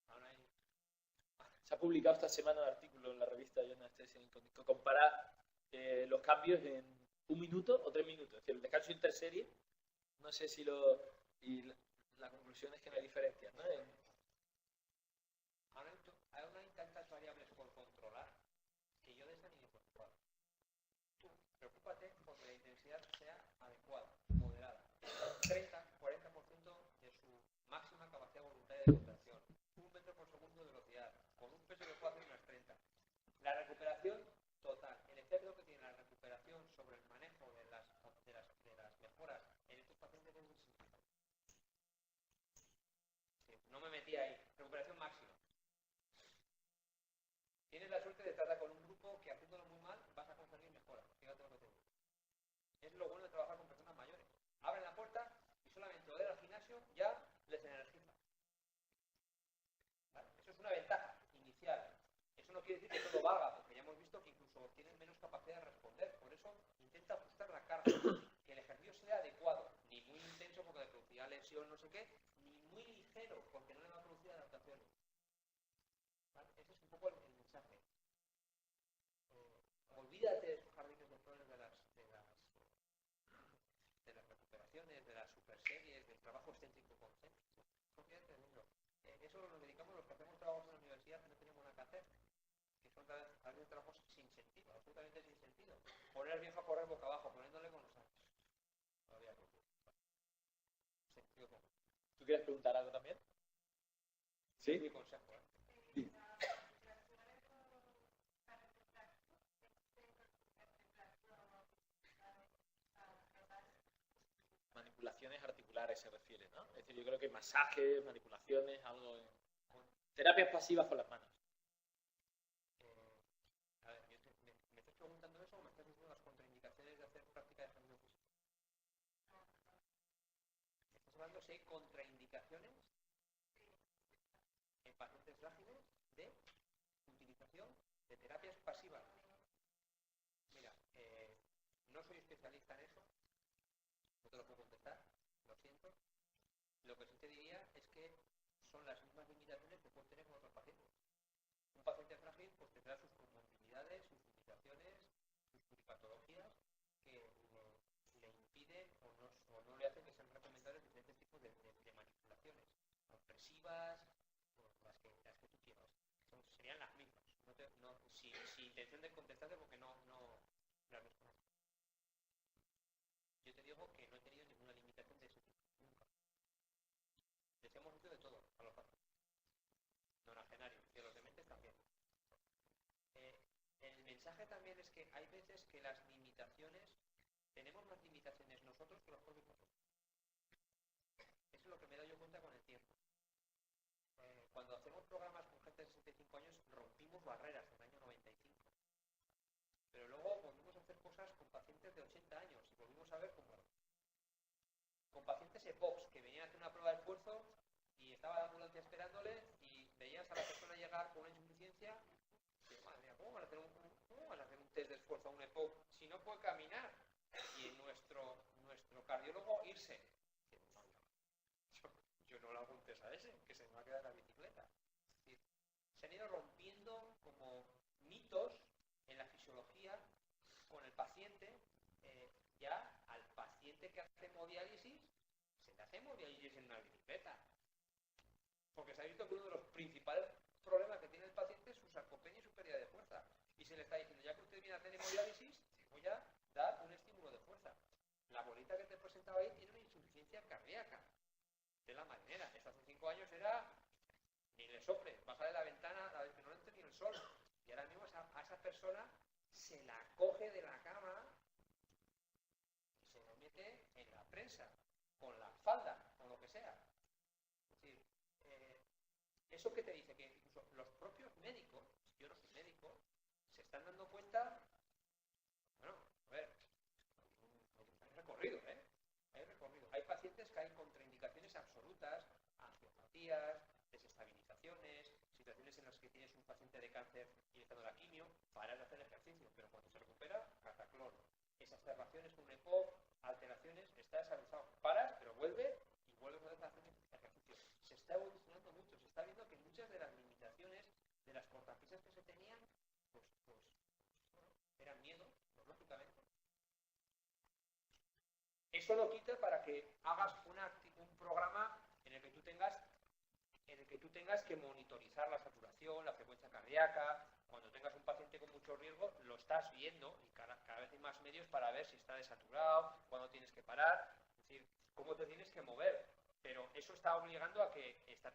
Ahora hay Se ha publicado esta semana un artículo en la revista Journal Station que compara los cambios en 1 minuto o 3 minutos. Es decir, el descanso interserie, no sé si lo... Y la conclusión es que no hay diferencias, ¿no? ahora hay tantas variables por controlar que yo de esa ni me preocupo. Tú, preocúpate porque la intensidad sea adecuada, moderada. 30-40% de su máxima capacidad voluntaria de contracción. 1 metro por segundo de velocidad, con un peso que puede hacer unas 30. La recuperación total. El efecto que tiene la recuperación sobre el manejo de las mejoras en estos pacientes es insignificante. No me metí ahí. Recuperación máxima. Tienes la suerte de tratar con un grupo que haciéndolo muy mal vas a conseguir mejoras. Fíjate lo que te digo. Es lo bueno de trabajar con personas mayores. Abren la puerta y solamente oler al gimnasio ya les energiza. ¿Vale? Eso es una ventaja inicial. Eso no quiere decir que todo valga, porque ya hemos visto que incluso tienen menos capacidad de responder. Por eso intenta ajustar la carga. Que el ejercicio sea adecuado. Ni muy intenso porque le producirá lesión, no sé qué, ni muy ligero porque no le va a producir adaptaciones. ¿Vale? Ese es un poco el mensaje. Olvídate de esos jardines de flores de las recuperaciones, de las superseries, del trabajo excéntrico concéntrico. Eso nos dedicamos los que hacemos trabajos en la universidad que no tenemos nada que hacer, que son a veces trabajos sin sentido, absolutamente sin sentido. Poner al viejo a correr boca abajo, poniéndole con los años. Todavía no. Sentido común. ¿Tú quieres preguntar algo también? Sí. Es mi consejo, ¿eh? Sí. Manipulaciones articulares se refiere, ¿no? Es decir, yo creo que masajes, manipulaciones, algo en... Terapias pasivas con las manos. A ver, ¿me estás preguntando eso o me estás diciendo las contraindicaciones de hacer práctica de ejercicio físico? ¿Estás hablando si hay contraindicaciones en pacientes frágiles de utilización de terapias pasivas? Mira, no soy especialista en eso, no te lo puedo contestar, lo siento. Lo que sí te diría es que son las mismas limitaciones que puedes tener con otros pacientes. Un paciente frágil pues tendrá sus comorbilidades, sus limitaciones, sus pluripatologías que le impiden o no le hacen que sean recomendables diferentes tipos de manipulaciones, opresivas, las que tú quieras. Serían las mismas. Sin intención de contestarte porque no las desconozco. Yo te digo que no he tenido ninguna limitación de ese tipo, nunca. Les hemos hecho de todo a los pacientes. Nonagenarios y a los dementes también. El mensaje también es que hay veces que las limitaciones, tenemos más limitaciones nosotros que los propios pacientes. Eso es lo que me he dado yo cuenta con el tiempo. Cuando hacemos programas con gente de 65 años, rompimos barreras en el año 95. Pero luego volvimos a hacer cosas con pacientes de 80 años y volvimos a ver cómo era. Con pacientes EPOCs que venían a hacer una prueba de esfuerzo y estaba la ambulancia esperándole y veías a la persona llegar con una insuficiencia y madre mía, ¿cómo van a hacer un test de esfuerzo a un EPOC si no puede caminar? Y nuestro cardiólogo irse. Yo no le hago un test a ese, que se me va a quedar en la bicicleta. Es decir, se han ido rompiendo como mitos en la fisiología con el paciente. Ya al paciente que hace hemodiálisis se le hace hemodiálisis en una bicicleta, porque se ha visto que uno de los principales problemas que tiene el paciente es su sarcopenia y su pérdida de fuerza, y se le está diciendo, ya que usted viene a hacer hemodiálisis, te voy a dar un estímulo de fuerza. La bolita que te presentaba ahí tiene una insuficiencia cardíaca de la marinera, eso hace 5 años era ni le sople, baja de la ventana a ver que no le entre ni el sol. Y ahora mismo a esa persona se la coge de la cama y se lo mete en la prensa, con la falda, con lo que sea. Es decir, eso que te dice que incluso los propios médicos, yo no soy médico, se están dando cuenta, bueno, a ver, hay recorrido, ¿eh? Hay recorrido. Hay pacientes que hay contraindicaciones absolutas, angiopatías, desestabilizaciones, situaciones en las que tienes un paciente de cáncer iniciando la quimio, paras de hacer ejercicio, pero cuando se recupera, cataclón. Exacerbaciones con un EPOC, alteraciones, está desalusado. Paras, pero vuelve y vuelves a hacer ejercicio. Se está evolucionando mucho, se está viendo que muchas de las limitaciones de las cortapisas que se tenían, pues bueno, eran miedos, pues, lógicamente. Eso lo quita para que hagas un programa en el que tú tengas que monitorizar la saturación, la frecuencia cardíaca. Cuando tengas un paciente con mucho riesgo, lo estás viendo y cada vez hay más medios para ver si está desaturado, cuándo tienes que parar, es decir, cómo te tienes que mover. Pero eso está obligando a que está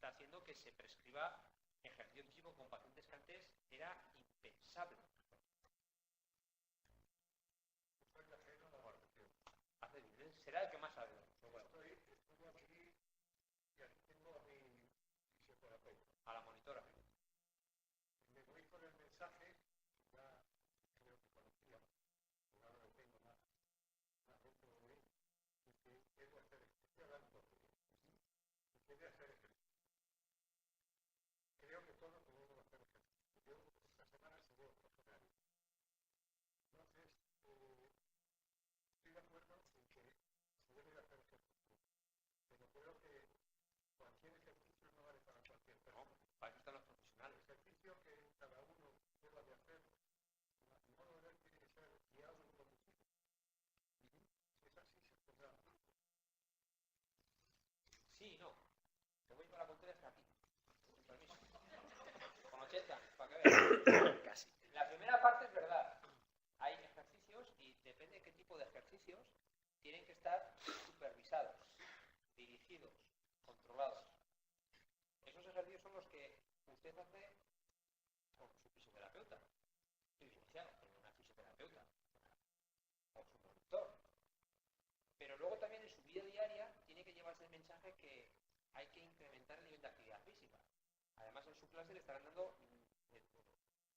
haciendo que se prescriba ejercicio físico con pacientes que antes era impensable. Será el que más sabe. Estoy aquí y aquí tengo a mi fisioterapeuta. A la monitora. Me voy con el mensaje, ya creo que conocía, pero ahora lo tengo más dentro de mí, y que debo hacer estoy hablando y que debe hacer ejercicio. Creo que todos debemos hacer ejercicio. Yo esta semana seré octogenario. Entonces, estoy de acuerdo en que se debe de hacer ejercicio, pero creo que cualquier ejercicio no vale para cualquier persona. No, para eso están los profesionales. El ejercicio que cada uno deba de hacer no lo tiene que ser guiado en un domicilio. Si es así, se podrá. Sí, no. Te voy con la contraria hasta aquí. Con permiso. Con 80 años, para que veas. Casi. La primera parte es verdad. Hay ejercicios y depende de qué tipo de ejercicios tienen que estar supervisados, dirigidos, controlados. Esos ejercicios son los que usted hace con su fisioterapeuta, privilegiado, con una fisioterapeuta, o su monitor. Pero luego también en su vida diaria tiene que llevarse el mensaje que hay que incrementar el nivel de actividad física. Además, en su clase le estarán dando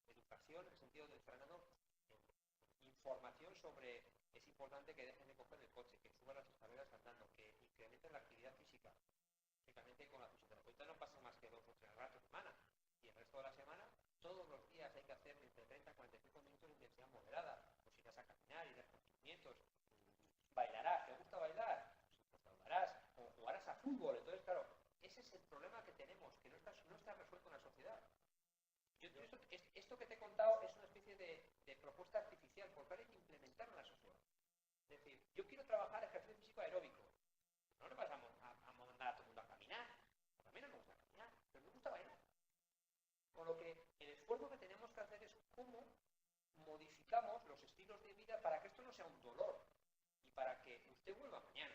educación, en el sentido de le estarán dando información sobre es importante que dejen de coger el coche, que suban las escaleras andando, que incrementen la actividad física. Lógicamente con la fisioterapeuta no pasa más que 2 o 3 ratos a semana. Y el resto de la semana, todos los días hay que hacer entre 30 y 45 minutos de intensidad moderada. Pues irás a caminar, irás con movimientos, bailarás. ¿Te gusta bailar? Pues bailarás. O jugarás a fútbol. Entonces, claro, ese es el problema que tenemos, que no está resuelto en la sociedad. Esto que te he contado es una especie de propuesta artificial, porque ahora hay que implementarla en la sociedad. Es decir, yo quiero trabajar ejercicio físico aeróbico. No le vas a mandar a todo el mundo a caminar. A mí no me gusta caminar, pero me gusta bailar. Con lo que el esfuerzo que tenemos que hacer es cómo modificamos los estilos de vida para que esto no sea un dolor y para que usted vuelva mañana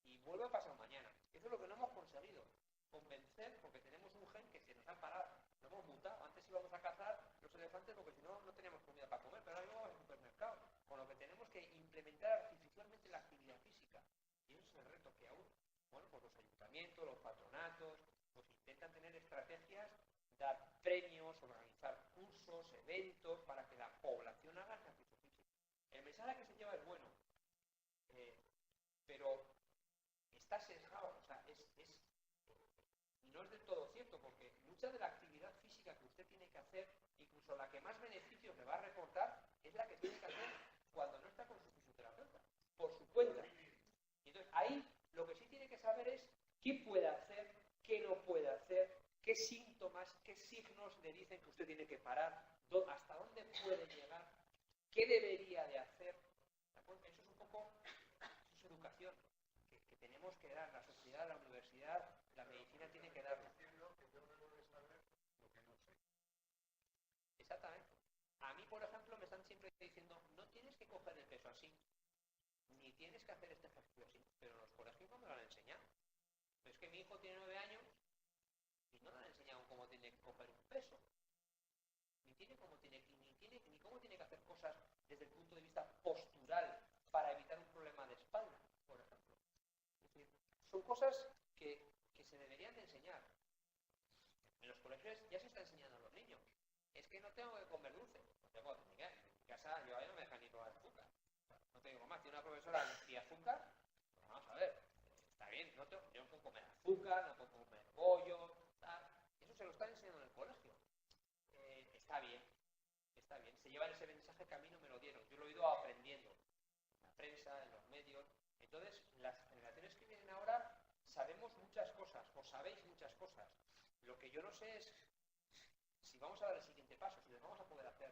y vuelva pasado mañana. Eso es lo que no hemos conseguido. Convencer, porque tenemos un gen que se nos ha parado, lo hemos mutado. Antes íbamos a cazar los elefantes porque si no, no teníamos comida para comer, pero ahora vamos al supermercado. Con lo que tenemos que implementar artificialmente la actividad física. Y ese es el reto que aún, bueno, pues los ayuntamientos, los patronatos, pues intentan tener estrategias, dar premios, organizar cursos, eventos, para que la población haga ejercicio físico. El mensaje que se lleva es bueno, pero está sesgado, o sea, no es del todo cierto, porque mucha de la actividad física que usted tiene que hacer, incluso la que más beneficios le va a reportar, es la que tiene que hacer cuando no está con su fisioterapeuta, por su cuenta. Entonces, ahí lo que sí tiene que saber es qué puede hacer, qué no puede hacer, qué síntomas, qué signos le dicen que usted tiene que parar, hasta dónde puede llegar, qué debería de hacer. ¿De acuerdo? Eso es un poco, eso es educación que tenemos que dar, la sociedad, la universidad, la medicina tiene que darlo. Exactamente. A mí, por ejemplo, me están siempre diciendo, no tienes que coger el peso así, ni tienes que hacer este ejercicio así, pero en los colegios no me lo han enseñado. Entonces, es que mi hijo tiene 9 años y no le han enseñado cómo tiene que coger un peso, ni cómo tiene que hacer cosas desde el punto de vista postural para evitar un problema de espalda, por ejemplo. Es decir, son cosas que se deberían de enseñar. En los colegios ya se está enseñando a los niños. Es que no tengo que comer dulce. No tengo que comer. En mi casa yo no me dejan ni probar azúcar. No te digo más. Tiene una profesora anti-azúcar. Pues vamos a ver. Está bien. No tengo que comer azúcar, no tengo que comer pollo, tal. Eso se lo están enseñando en el colegio. Está bien. Está bien. Se llevan ese mensaje que a mí no me lo dieron. Yo lo he ido aprendiendo. En la prensa, en los medios. Entonces, las generaciones que vienen ahora sabemos muchas cosas. O sabéis muchas cosas. Lo que yo no sé es si vamos a dar el siguiente paso, si les vamos a poder hacer,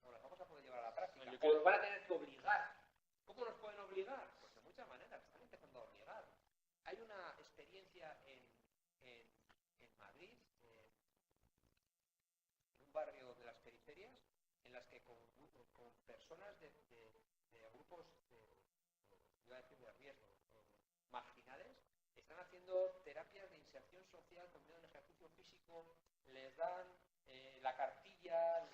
o las vamos a poder llevar a la práctica, o nos van a tener que obligar. ¿Cómo nos pueden obligar? Pues de muchas maneras, están empezando a obligar. Hay una experiencia en Madrid, en un barrio de las periferias, en las que con personas de grupos iba a decir de riesgo, marginales, están haciendo terapias de inserción social combinado en ejercicio físico, les dan la cartilla,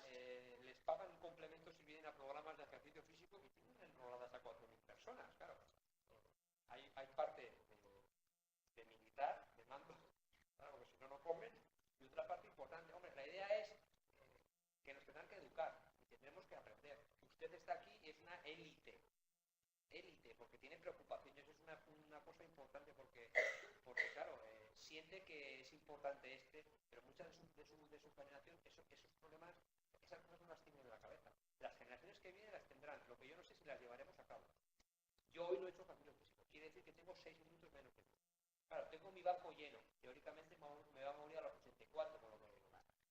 les pagan un complemento si vienen a programas de ejercicio físico y tienen enroladas a 4.000 personas, claro. Hay parte de militar, de mando, claro, porque si no, no comen, y otra parte importante, hombre, la idea es que nos tendrán que educar y tendremos que aprender. Usted está aquí y es una élite, porque tiene preocupaciones, es una cosa importante porque claro, siente que es importante pero muchas de su generación, esos problemas, esas cosas no las tienen en la cabeza. Las generaciones que vienen las tendrán, lo que yo no sé si las llevaremos a cabo. Yo hoy no he hecho ejercicio físico, quiere decir que tengo 6 minutos menos que tú. Claro, tengo mi banco lleno, teóricamente me va a morir a los 84, con lo que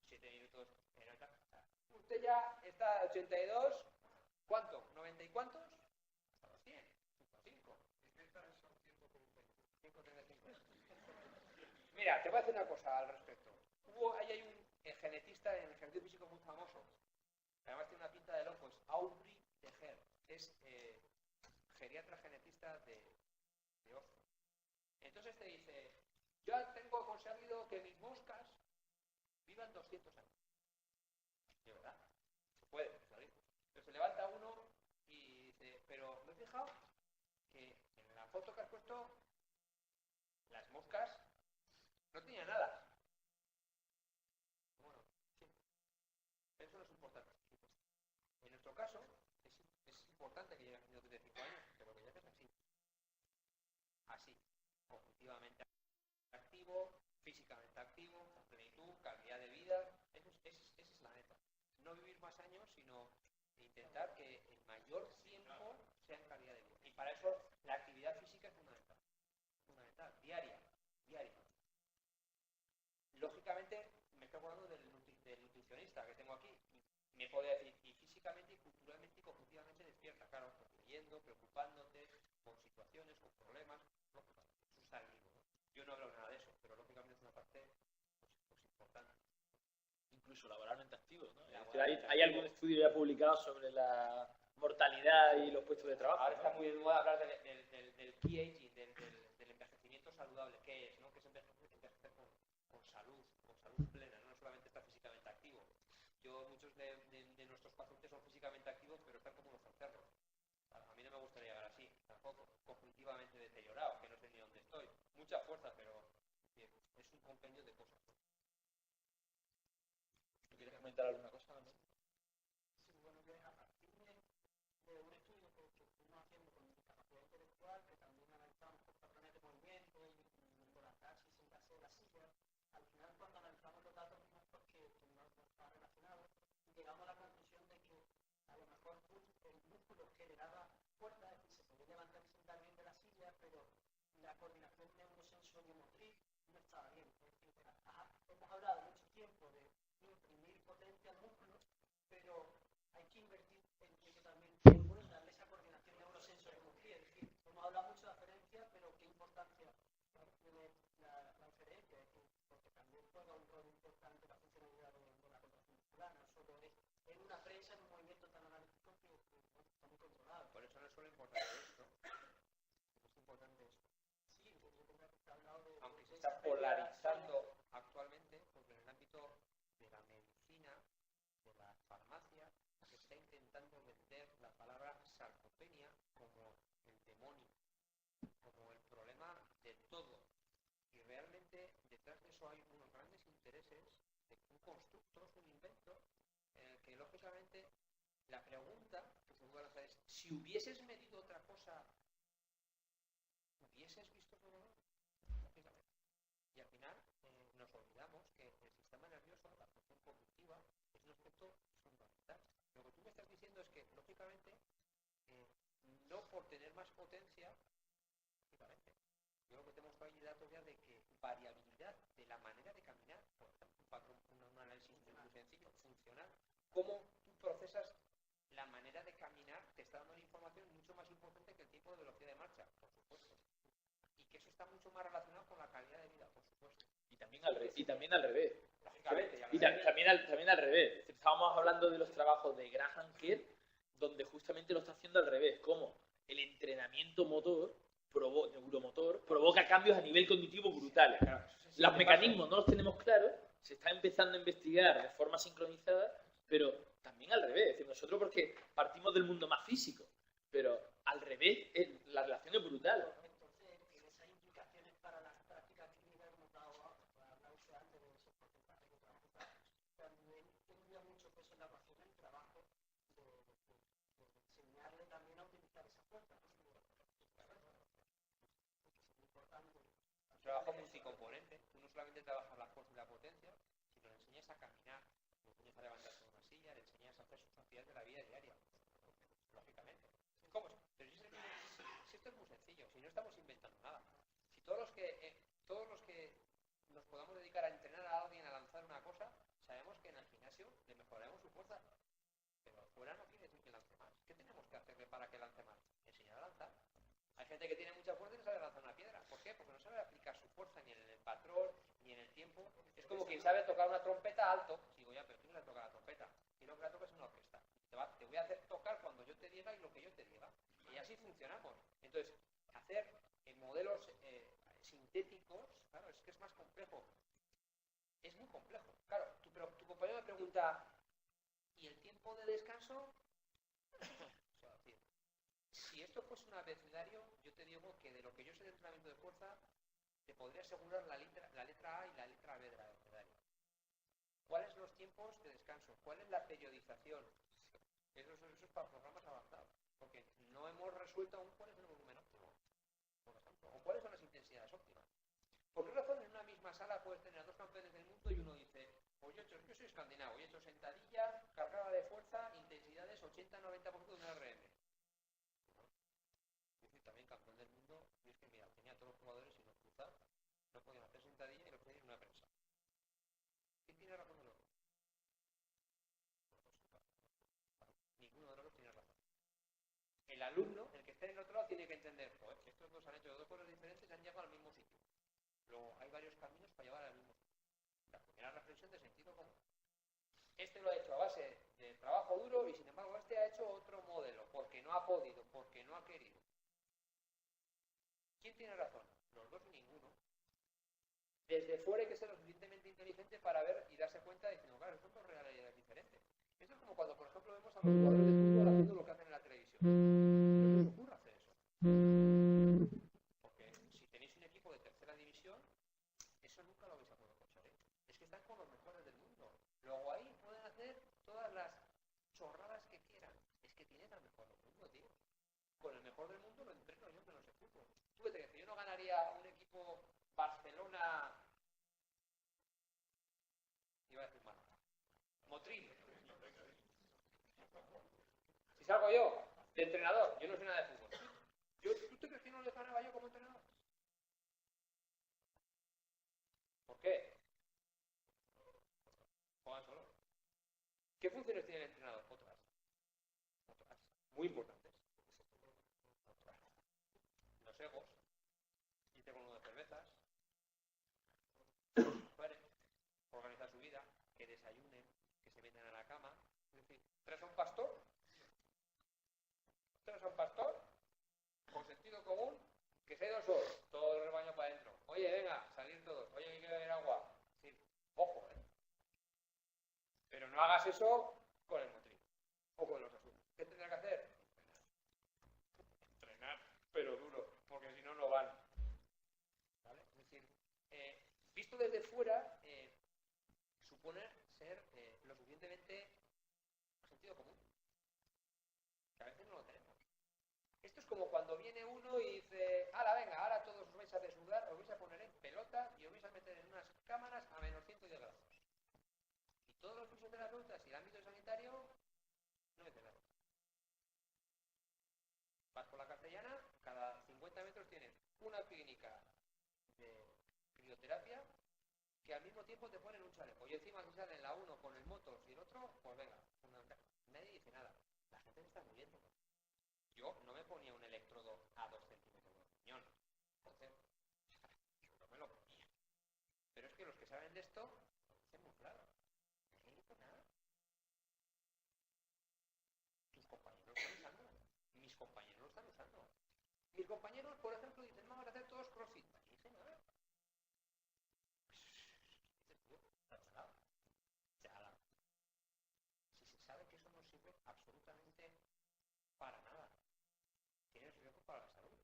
7 minutos. Usted ya está a 82, ¿cuánto? ¿90 y cuántos? Hasta los 100, 5. Mira, te voy a decir una cosa al respecto. Ahí hay un genetista en el ejercicio físico muy famoso, además tiene una pinta de loco, es Aubry de Her, es geriatra genetista de Oxford. Entonces te dice, yo tengo conseguido que mis moscas vivan 200 años. ¿De verdad? Se puede, ¿sabes? Pero se levanta uno y dice, pero me he fijado que en la foto que has puesto las moscas no tenían alas. Bueno, sí. Eso no es importante. En nuestro caso, es importante que llegues a 35 años, pero que llegues así. Así. Cognitivamente activo, físicamente activo, con plenitud, calidad de vida. Esa es la meta. No vivir más años, sino intentar que el mayor tiempo sea en calidad de vida. Y para eso la actividad física es fundamental. Fundamental, diaria. Lógicamente, me estoy acordando del nutricionista que tengo aquí. Me puede decir, y físicamente, y culturalmente, y cognitivamente despierta, claro, pues leyendo, preocupándote por situaciones, por problemas, lógicamente. Eso está vivo, ¿no? Yo no hablo nada de eso, pero lógicamente es una parte pues importante. Incluso laboralmente activos, ¿no? ¿Hay algún estudio ya publicado sobre la mortalidad y los puestos de trabajo? Ahora está muy de moda hablar del key aging, del envejecimiento saludable. ¿Qué es? ¿No? Que es envejecer con salud plena, no solamente estar físicamente activo. Muchos de nuestros pacientes son físicamente activos, pero están como unos enfermos. A mí no me gustaría llegar así, tampoco. Cognitivamente deteriorado, que no sé ni dónde estoy. Mucha fuerza, pero es un compendio de cosas. ¿Quieres comentar alguna cosa? ¿No? Sí, bueno, que a partir de un estudio que estuvimos haciendo con discapacidad intelectual, que también analizamos por patrones de movimiento y por la taxis en caso de la silla, al final cuando analizamos los datos vimos que no estaba relacionado y llegamos a la conclusión de que a lo mejor el músculo generaba fuerza, es decir, se podía levantar y sentar bien de la silla, pero la coordinación neurosensoriomotriz no estaba bien. Es decir, hemos hablado mucho tiempo de imprimir potencia al músculo, pero hay que invertir en ello también tiempo en darle esa coordinación neurosensoriomotriz. Es decir, hemos hablado mucho de aferencia, pero qué importancia tiene la inferencia, es decir, porque también juega un rol importante la funcionalidad de la contracción muscular, no solo es en una prensa, en un movimiento tan analítico que está muy controlado. Por eso no es solo importante esto, es importante esto. Sí, yo creo que ha hablado de... Aunque se eso hay unos grandes intereses de un constructo, es un invento, en el que lógicamente la pregunta que se puede hacer es, si hubieses medido otra cosa, ¿hubieses visto otro valor? Lógicamente. Y al final nos olvidamos que el sistema nervioso, la función cognitiva, es un aspecto fundamental. Lo que tú me estás diciendo es que, lógicamente, no por tener más potencia, lógicamente, yo lo que tenemos que hay datos ya de que variabilidad de la manera de caminar, por ejemplo, un patrón, un análisis muy sencillo, funcional, cómo tú procesas la manera de caminar, te está dando una información mucho más importante que el tiempo de velocidad de marcha, por supuesto. Y que eso está mucho más relacionado con la calidad de vida, por supuesto. Y también al revés. Lógicamente, Y también al revés. Es decir, estábamos hablando de los trabajos de Graham Kerr, donde justamente lo está haciendo al revés, como el entrenamiento motor, neuromotor, provoca cambios a nivel cognitivo brutales. Claro, Los mecanismos no los tenemos claros, se está empezando a investigar de forma sincronizada, pero también al revés. Es decir, nosotros porque partimos del mundo más físico, pero al revés la relación es brutal. Entonces, en esas implicaciones para las prácticas clínicas que hemos dado, hablado usted antes de esos porcentajes que trabajo, también tendría mucho peso en la ecuación el trabajo de enseñarle también a utilizar esa fuerza, ¿no? Porque es muy importante. un trabajo multicomponente. Tú no solamente trabajas la fuerza y la potencia, sino le enseñas a caminar, le enseñas a levantarse de una silla, le enseñas a hacer sus actividades de la vida diaria. Lógicamente. ¿Cómo es? Pero si esto es muy sencillo, si no estamos inventando nada. Si todos los que nos podamos dedicar a entrenar a alguien a lanzar una cosa, sabemos que en el gimnasio le mejoraremos su fuerza. Pero fuera no quiere decir que lance más. ¿Qué tenemos que hacerle para que lance más? Enseñar a lanzar. Hay gente que tiene mucha fuerza y no sabe lanzar una piedra. ¿Por qué? Porque no sabe aplicar su fuerza ni en el patrón, ni en el tiempo. Es como quien sabe tocar una trompeta alto. Digo, ya, pero tú no sabes tocar la trompeta. Quiero que la toques en una orquesta. Te voy a hacer tocar cuando yo te diga y lo que yo te diga. Y así funcionamos. Entonces, hacer modelos sintéticos, claro, es que es más complejo. Es muy complejo. Claro, pero tu compañero me pregunta, ¿y el tiempo de descanso? Si esto fuese un abecedario, yo te digo que de lo que yo sé de entrenamiento de fuerza, te podría asegurar la letra A y la letra B del abecedario. ¿Cuáles son los tiempos de descanso? ¿Cuál es la periodización? Eso es para programas avanzados. Porque no hemos resuelto aún cuál es el volumen óptimo, por ejemplo. O cuáles son las intensidades óptimas. ¿Por qué razón en una misma sala puedes tener a dos campeones del mundo y uno dice, oye, yo soy escandinavo, he hecho sentadilla, cargada de fuerza, intensidades 80-90% de un RM? También campeón del mundo, y es que mira, tenía a todos los jugadores y los cruzados, no podían hacer sentadilla y lo podían en una prensa. ¿Quién tiene razón de los dos? Ninguno de los dos tiene razón. El alumno, el que esté en el otro lado, tiene que entender, joder, que estos dos han hecho dos cosas diferentes y han llegado al mismo sitio. Luego hay varios caminos para llegar al mismo sitio. La primera reflexión de sentido común. Este lo ha hecho a base de trabajo duro y sin embargo este ha hecho otro modelo, porque no ha podido, porque no ha querido. ¿Quién tiene razón? Los dos y ninguno. Desde fuera hay que ser lo suficientemente inteligente para ver y darse cuenta de que, no, claro, son dos realidades diferentes. Esto es como cuando, por ejemplo, vemos a los jugadores de fútbol haciendo lo que hacen en la televisión. No se os ocurre hacer eso. Porque si tenéis un equipo de tercera división, eso nunca lo vais a poder conseguir. Es que están con los mejores del mundo. Luego ahí pueden hacer todas las chorradas que quieran. Es que tienen al mejor del mundo, tío. Con el mejor del mundo lo entreno yo que no sé fútbol. Tú te crees que yo no ganaría un equipo Barcelona. Iba a decir mal. Motril. Si salgo yo de entrenador, yo no sé nada de fútbol. ¿Tú te crees que no le ganaba yo como entrenador? ¿Por qué? Juegan solo. ¿Qué funciones tiene el entrenador? Otras. Muy importantes. Los egos. Irte con uno de cervezas. Vale. Organizar su vida. Que desayunen. Que se metan a la cama. Es decir, ¿traes a un pastor? ¿Traes a un pastor? Con sentido común. Que se ha ido solo. Todo el rebaño para adentro. Oye, venga, salir todos. Oye, hay que beber agua. Sí. Ojo, Pero no hagas eso con el motriz. O con los asuntos. ¿Qué tendrá que hacer? Entrenar, pero duro. Porque si no, no van. ¿Vale? Es decir, visto visto desde fuera, supone ser lo suficientemente sentido común, que a veces no lo tenemos. Esto es como cuando viene uno y dice, ¡hala, venga, ahora todos os vais a desnudar, os vais a poner en pelota y os vais a meter en unas cámaras a menos 110 grados! Y todos los fisioterapeutas y el ámbito sanitario no meten nada. Vas por la Castellana, cada 50 metros tienes una clínica de crioterapia que al mismo tiempo te ponen un chaleco. Y encima si salen la uno con el motos y el otro, pues venga, nadie dice nada. La gente se está muriendo. Yo no me ponía un electrodo a 2 centímetros del riñón. Entonces, yo no me lo ponía. Pero es que los que saben de esto, lo dicen muy claro. Nadie dice nada. Tus compañeros lo están usando. Mis compañeros lo están usando. Mis compañeros, por ejemplo, dicen, vamos a hacer todos crossfit. Nadie dice nada. Si se sabe que eso no sirve absolutamente para nada, tiene riesgo para la salud.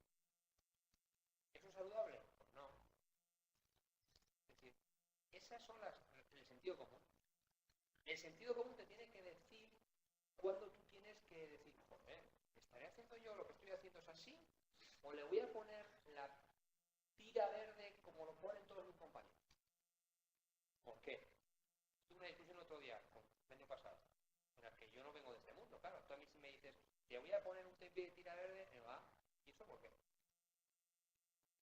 ¿Eso es saludable? Pues no. Es decir, esas son el sentido común. El sentido común te tiene que decir cuando tú tienes que decir, joder, ¿estaré haciendo yo lo que estoy haciendo es así? ¿O le voy a poner la tira verde como lo ponen todos mis compañeros? ¿Por qué? Tuve una discusión otro día, el año pasado, en la que yo no vengo de este mundo, claro. Tú a mí si me dices, te voy a poner un tape de tira verde, me va. ¿Y eso por qué?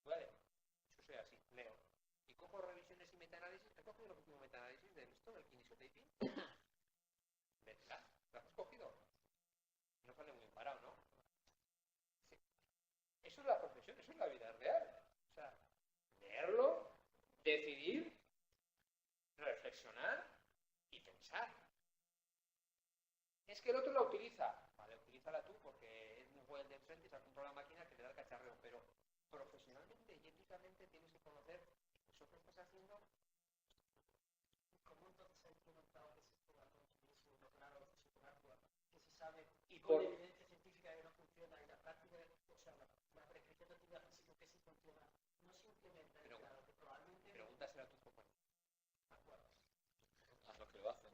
Vale, yo soy así, leo. Y cojo revisiones y metaanálisis. ¿Has cogido los últimos metaanálisis de esto, del kinesiotaping? ¿Verdad? ¿Lo has cogido? No sale muy bien parado, ¿no? Sí. Eso es la profesión, eso es la vida real. O sea, leerlo, decidir, reflexionar y pensar. Es que el otro la utiliza. Vale, utilízala tú porque es muy buen de enfrente y se ha comprado la máquina que le da el cacharreo. Pero profesionalmente y éticamente tienes que conocer eso que estás haciendo. ¿Cómo entonces se ha implementado ese sistema continuo, lo claro, que se sabe Y con por evidencia científica que no funciona y la práctica, o sea, la prescripción de actividad física que sí funciona, no se implementa en claro, que probablemente pregúntaselo a tus compañeros. A los que lo hacen.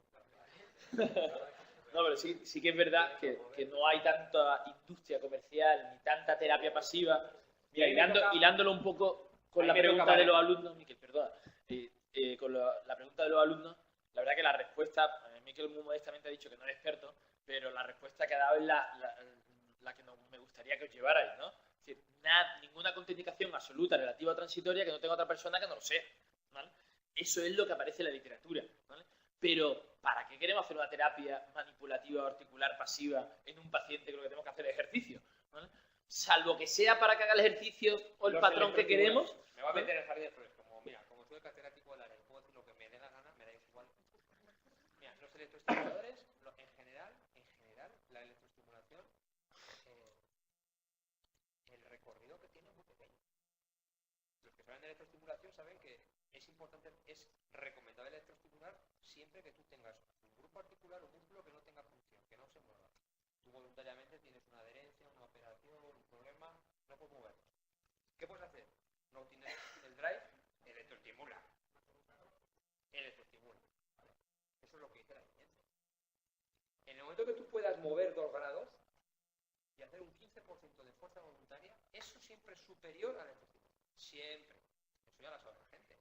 No, pero sí que es verdad que no hay tanta industria comercial ni tanta terapia pasiva. Mira, hilándolo un poco con la pregunta de los alumnos, Miquel, perdona, con la pregunta de los alumnos, la verdad que la respuesta, Miquel muy modestamente ha dicho que no es experto, pero la respuesta que ha dado es la que me gustaría que os llevarais, ¿no? Es decir, ninguna contraindicación absoluta relativa o transitoria que no tenga otra persona que no lo sea, ¿vale? Eso es lo que aparece en la literatura, ¿vale? Pero, ¿para qué queremos hacer una terapia manipulativa o articular pasiva en un paciente que lo que tenemos que hacer es ejercicio? ¿Vale? Salvo que sea para que haga el ejercicio o el patrón que queremos. Me va a meter en el jardín de flores, como soy catedrático del área y puedo decir lo que me dé la gana, me da igual. Mira, los electroestimuladores, en general, la electroestimulación, el recorrido que tiene es muy pequeño. Los que saben de electroestimulación saben que es importante, es recomendable electroestimular siempre que tú tengas un grupo articular o músculo que no tenga función, que no se mueva. Tú voluntariamente tienes una adherencia, una operación, un problema, no puedes mover. ¿Qué puedes hacer? No tienes el drive, electroestimula. Electroestimula. ¿Vale? Eso es lo que dice la evidencia. En el momento que tú puedas mover 2 grados y hacer un 15% de fuerza voluntaria, eso siempre es superior a la electroestimulación. Siempre. Eso ya lo sabe la gente.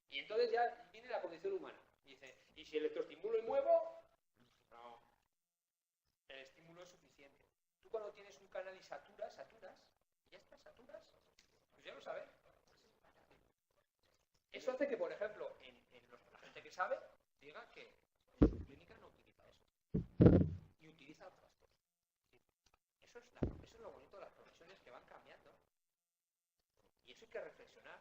Y entonces ya viene la condición humana. Y dice, ¿y si electroestimulo y muevo? No. El estímulo es suficiente. Tú cuando tienes un canal y saturas, ya está, saturas. Pues ya lo sabes. Eso hace que, por ejemplo, la gente que sabe, diga que en su clínica no utiliza eso. Y utiliza otras cosas. Eso es lo bonito de las profesiones que van cambiando. Y eso hay que reflexionar.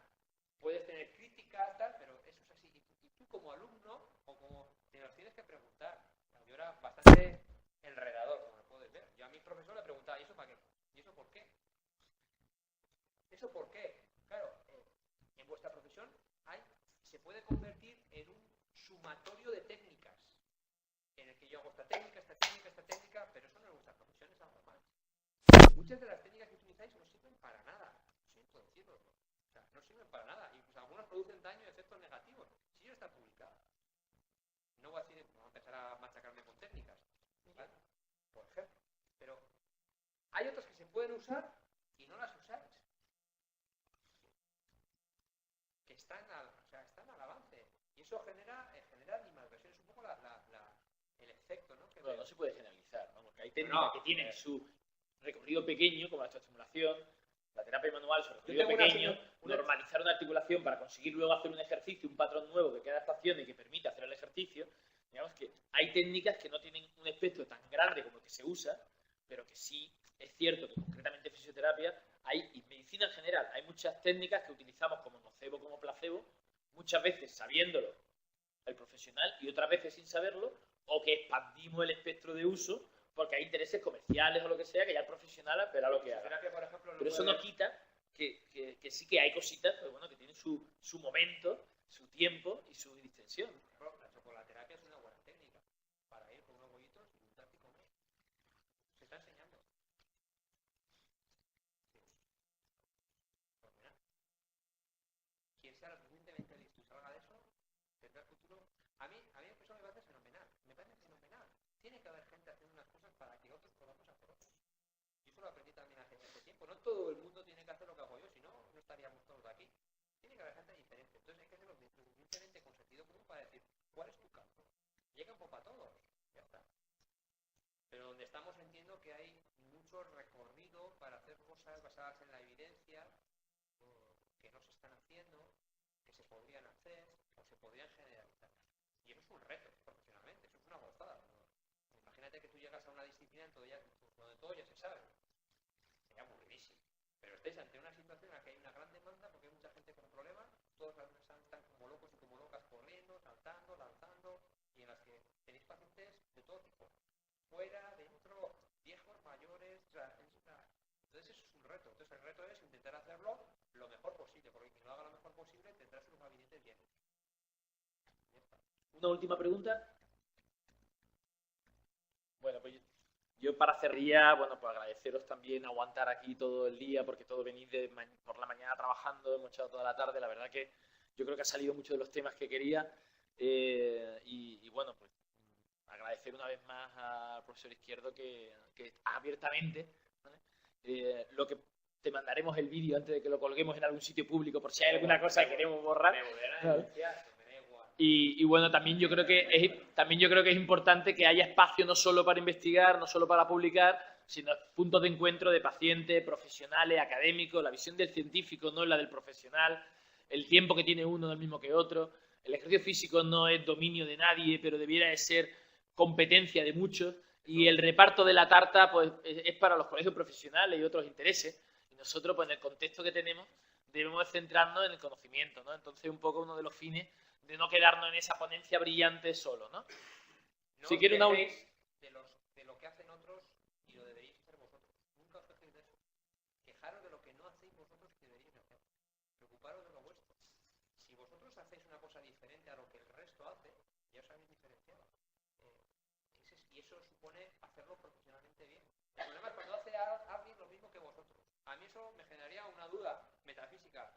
Puedes tener críticas, tal, pero eso es así. Y tú como alumno, o como te los tienes que preguntar. Yo era bastante enredador, como lo puedes ver. Yo a mi profesor le preguntaba, ¿y eso para qué? ¿Y eso por qué? ¿Eso por qué? Claro, en vuestra profesión se puede convertir en un sumatorio de técnicas. En el que yo hago esta técnica, pero eso no es vuestra profesión, es algo más. Muchas de las técnicas que utilizáis no sirven para nada. Siento decirlo. O sea, no sirven para nada. Incluso algunas producen Hay otras que se pueden usar y no las usáis. Que están al avance. Y eso genera animadversión. Es un poco el efecto, ¿no? Bueno, no se puede generalizar, ¿no? Porque hay técnicas que tienen su recorrido pequeño, como la electroestimulación, la terapia manual, su recorrido pequeño, normalizar una articulación para conseguir luego hacer un ejercicio, un patrón nuevo que quede adaptación y que permita hacer el ejercicio. Digamos que hay técnicas que no tienen un espectro tan grande como el que se usa, pero que sí es cierto que concretamente en fisioterapia hay, y en medicina en general, hay muchas técnicas que utilizamos como nocebo, como placebo, muchas veces sabiéndolo el profesional y otras veces sin saberlo, o que expandimos el espectro de uso porque hay intereses comerciales o lo que sea, que ya el profesional verá lo que haga. Por ejemplo, Pero eso no quita que sí que hay cositas, pues bueno, que tienen su momento, su tiempo y su distensión. La chocolaterapia es una buena técnica para ir con unos bollitos y untarte y comer. Se está enseñando. Pues mira, quien sea lo suficientemente listo y salga de eso, tendrá el futuro. A mí eso me parece fenomenal. Me parece fenomenal. Tiene que haber gente haciendo unas cosas para que otros podamos hacer otras. Y eso lo aprendí también hace mucho tiempo. No todo el mundo tiene que hacer lo que hago yo, si no, no estaríamos todos aquí. Tiene que haber gente diferente. Entonces hay que hacerlo suficientemente con sentido común para decir, ¿cuál es tu campo? Llega un poco a todos. Ya está. Pero donde estamos entiendo que hay mucho recorrido para hacer cosas basadas en la evidencia que no se están haciendo, que se podrían hacer o se podrían generalizar. Y eso es un reto profesionalmente, eso es una gozada. ¿No? Imagínate que tú llegas a una disciplina donde todo ya se sabe. Sería aburridísimo. Pero estáis ante una situación en la que hay una gran demanda porque hay mucha gente con problemas, todos están como locos y como locas corriendo, saltando, lanzando, y en las que tenéis pacientes de todo tipo. Fuera, dentro, viejos, mayores, entonces eso es un reto. Entonces el reto es intentar hacerlo lo mejor posible, porque quien lo haga lo mejor posible tendrá sus gabinetes llenos. Una última pregunta. Bueno, pues yo para cerrar, bueno, pues agradeceros también aguantar aquí todo el día, porque todos venís por la mañana trabajando, hemos echado toda la tarde, la verdad que yo creo que ha salido mucho de los temas que quería, y bueno, pues agradecer una vez más al profesor Izquierdo que abiertamente, ¿vale? Lo que te mandaremos el vídeo antes de que lo colguemos en algún sitio público por si hay alguna cosa que queremos borrar. Y bueno, también yo creo que es importante que haya espacio no solo para investigar, no solo para publicar, sino puntos de encuentro de pacientes, profesionales, académicos, la visión del científico no es la del profesional, el tiempo que tiene uno no es el mismo que otro, el ejercicio físico no es dominio de nadie, pero debiera de ser competencia de muchos, y el reparto de la tarta pues es para los colegios profesionales y otros intereses, y nosotros pues en el contexto que tenemos debemos centrarnos en el conocimiento, ¿no? Entonces un poco uno de los fines de no quedarnos en esa ponencia brillante solo, ¿no? No si quiere de lo que hacen otros y lo deberíais hacer vosotros. Nunca os quejéis de eso. Quejaros de lo que no hacéis vosotros que deberíais hacer. Preocuparos de lo vuestro. Si vosotros hacéis una cosa diferente a lo que el resto hace, ya os habéis diferenciado. Y eso supone hacerlo profesionalmente bien. El problema es cuando hace alguien lo mismo que vosotros. A mí eso me generaría una duda metafísica.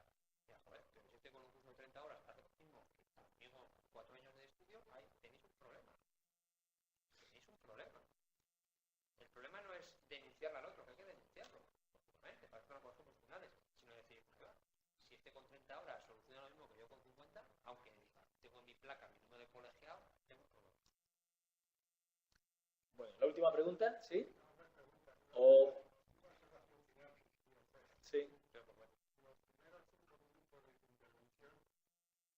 Ya, joder, que si estoy con un curso de 30 horas, hace lo mismo que conmigo 4 años de estudio, ahí tenéis un problema. Tenéis un problema. El problema no es denunciarle al otro, que hay que denunciarlo, lógicamente, para hacer cosas profesionales, sino decir, si este con 30 horas soluciona lo mismo que yo con 50, aunque diga, tengo en mi placa mi número de colegiado, tengo un problema. Bueno, la última pregunta, ¿sí? O... Sí. Los primeros 5 minutos de tu intervención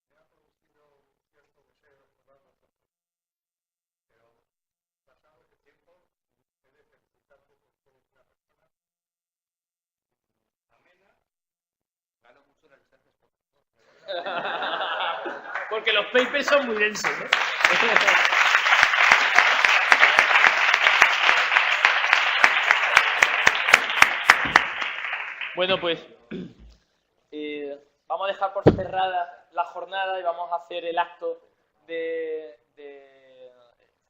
me ha producido un cierto deseo de cerrar la sesión. Pero pasado ese tiempo, he de felicitarte porque eres una persona amena. Gano mucho las distancias por Porque los papers son muy densos, ¿no? Bueno, pues vamos a dejar por cerrada la jornada y vamos a hacer el acto de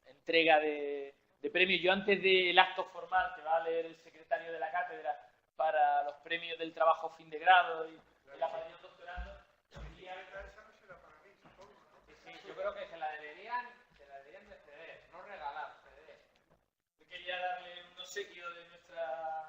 entrega de premios. Yo antes del acto formal que va a leer el secretario de la cátedra para los premios del trabajo fin de grado y la padrino doctorando, yo creo que se la deberían de ceder, no regalar, ceder. yo quería darle un obsequio de nuestra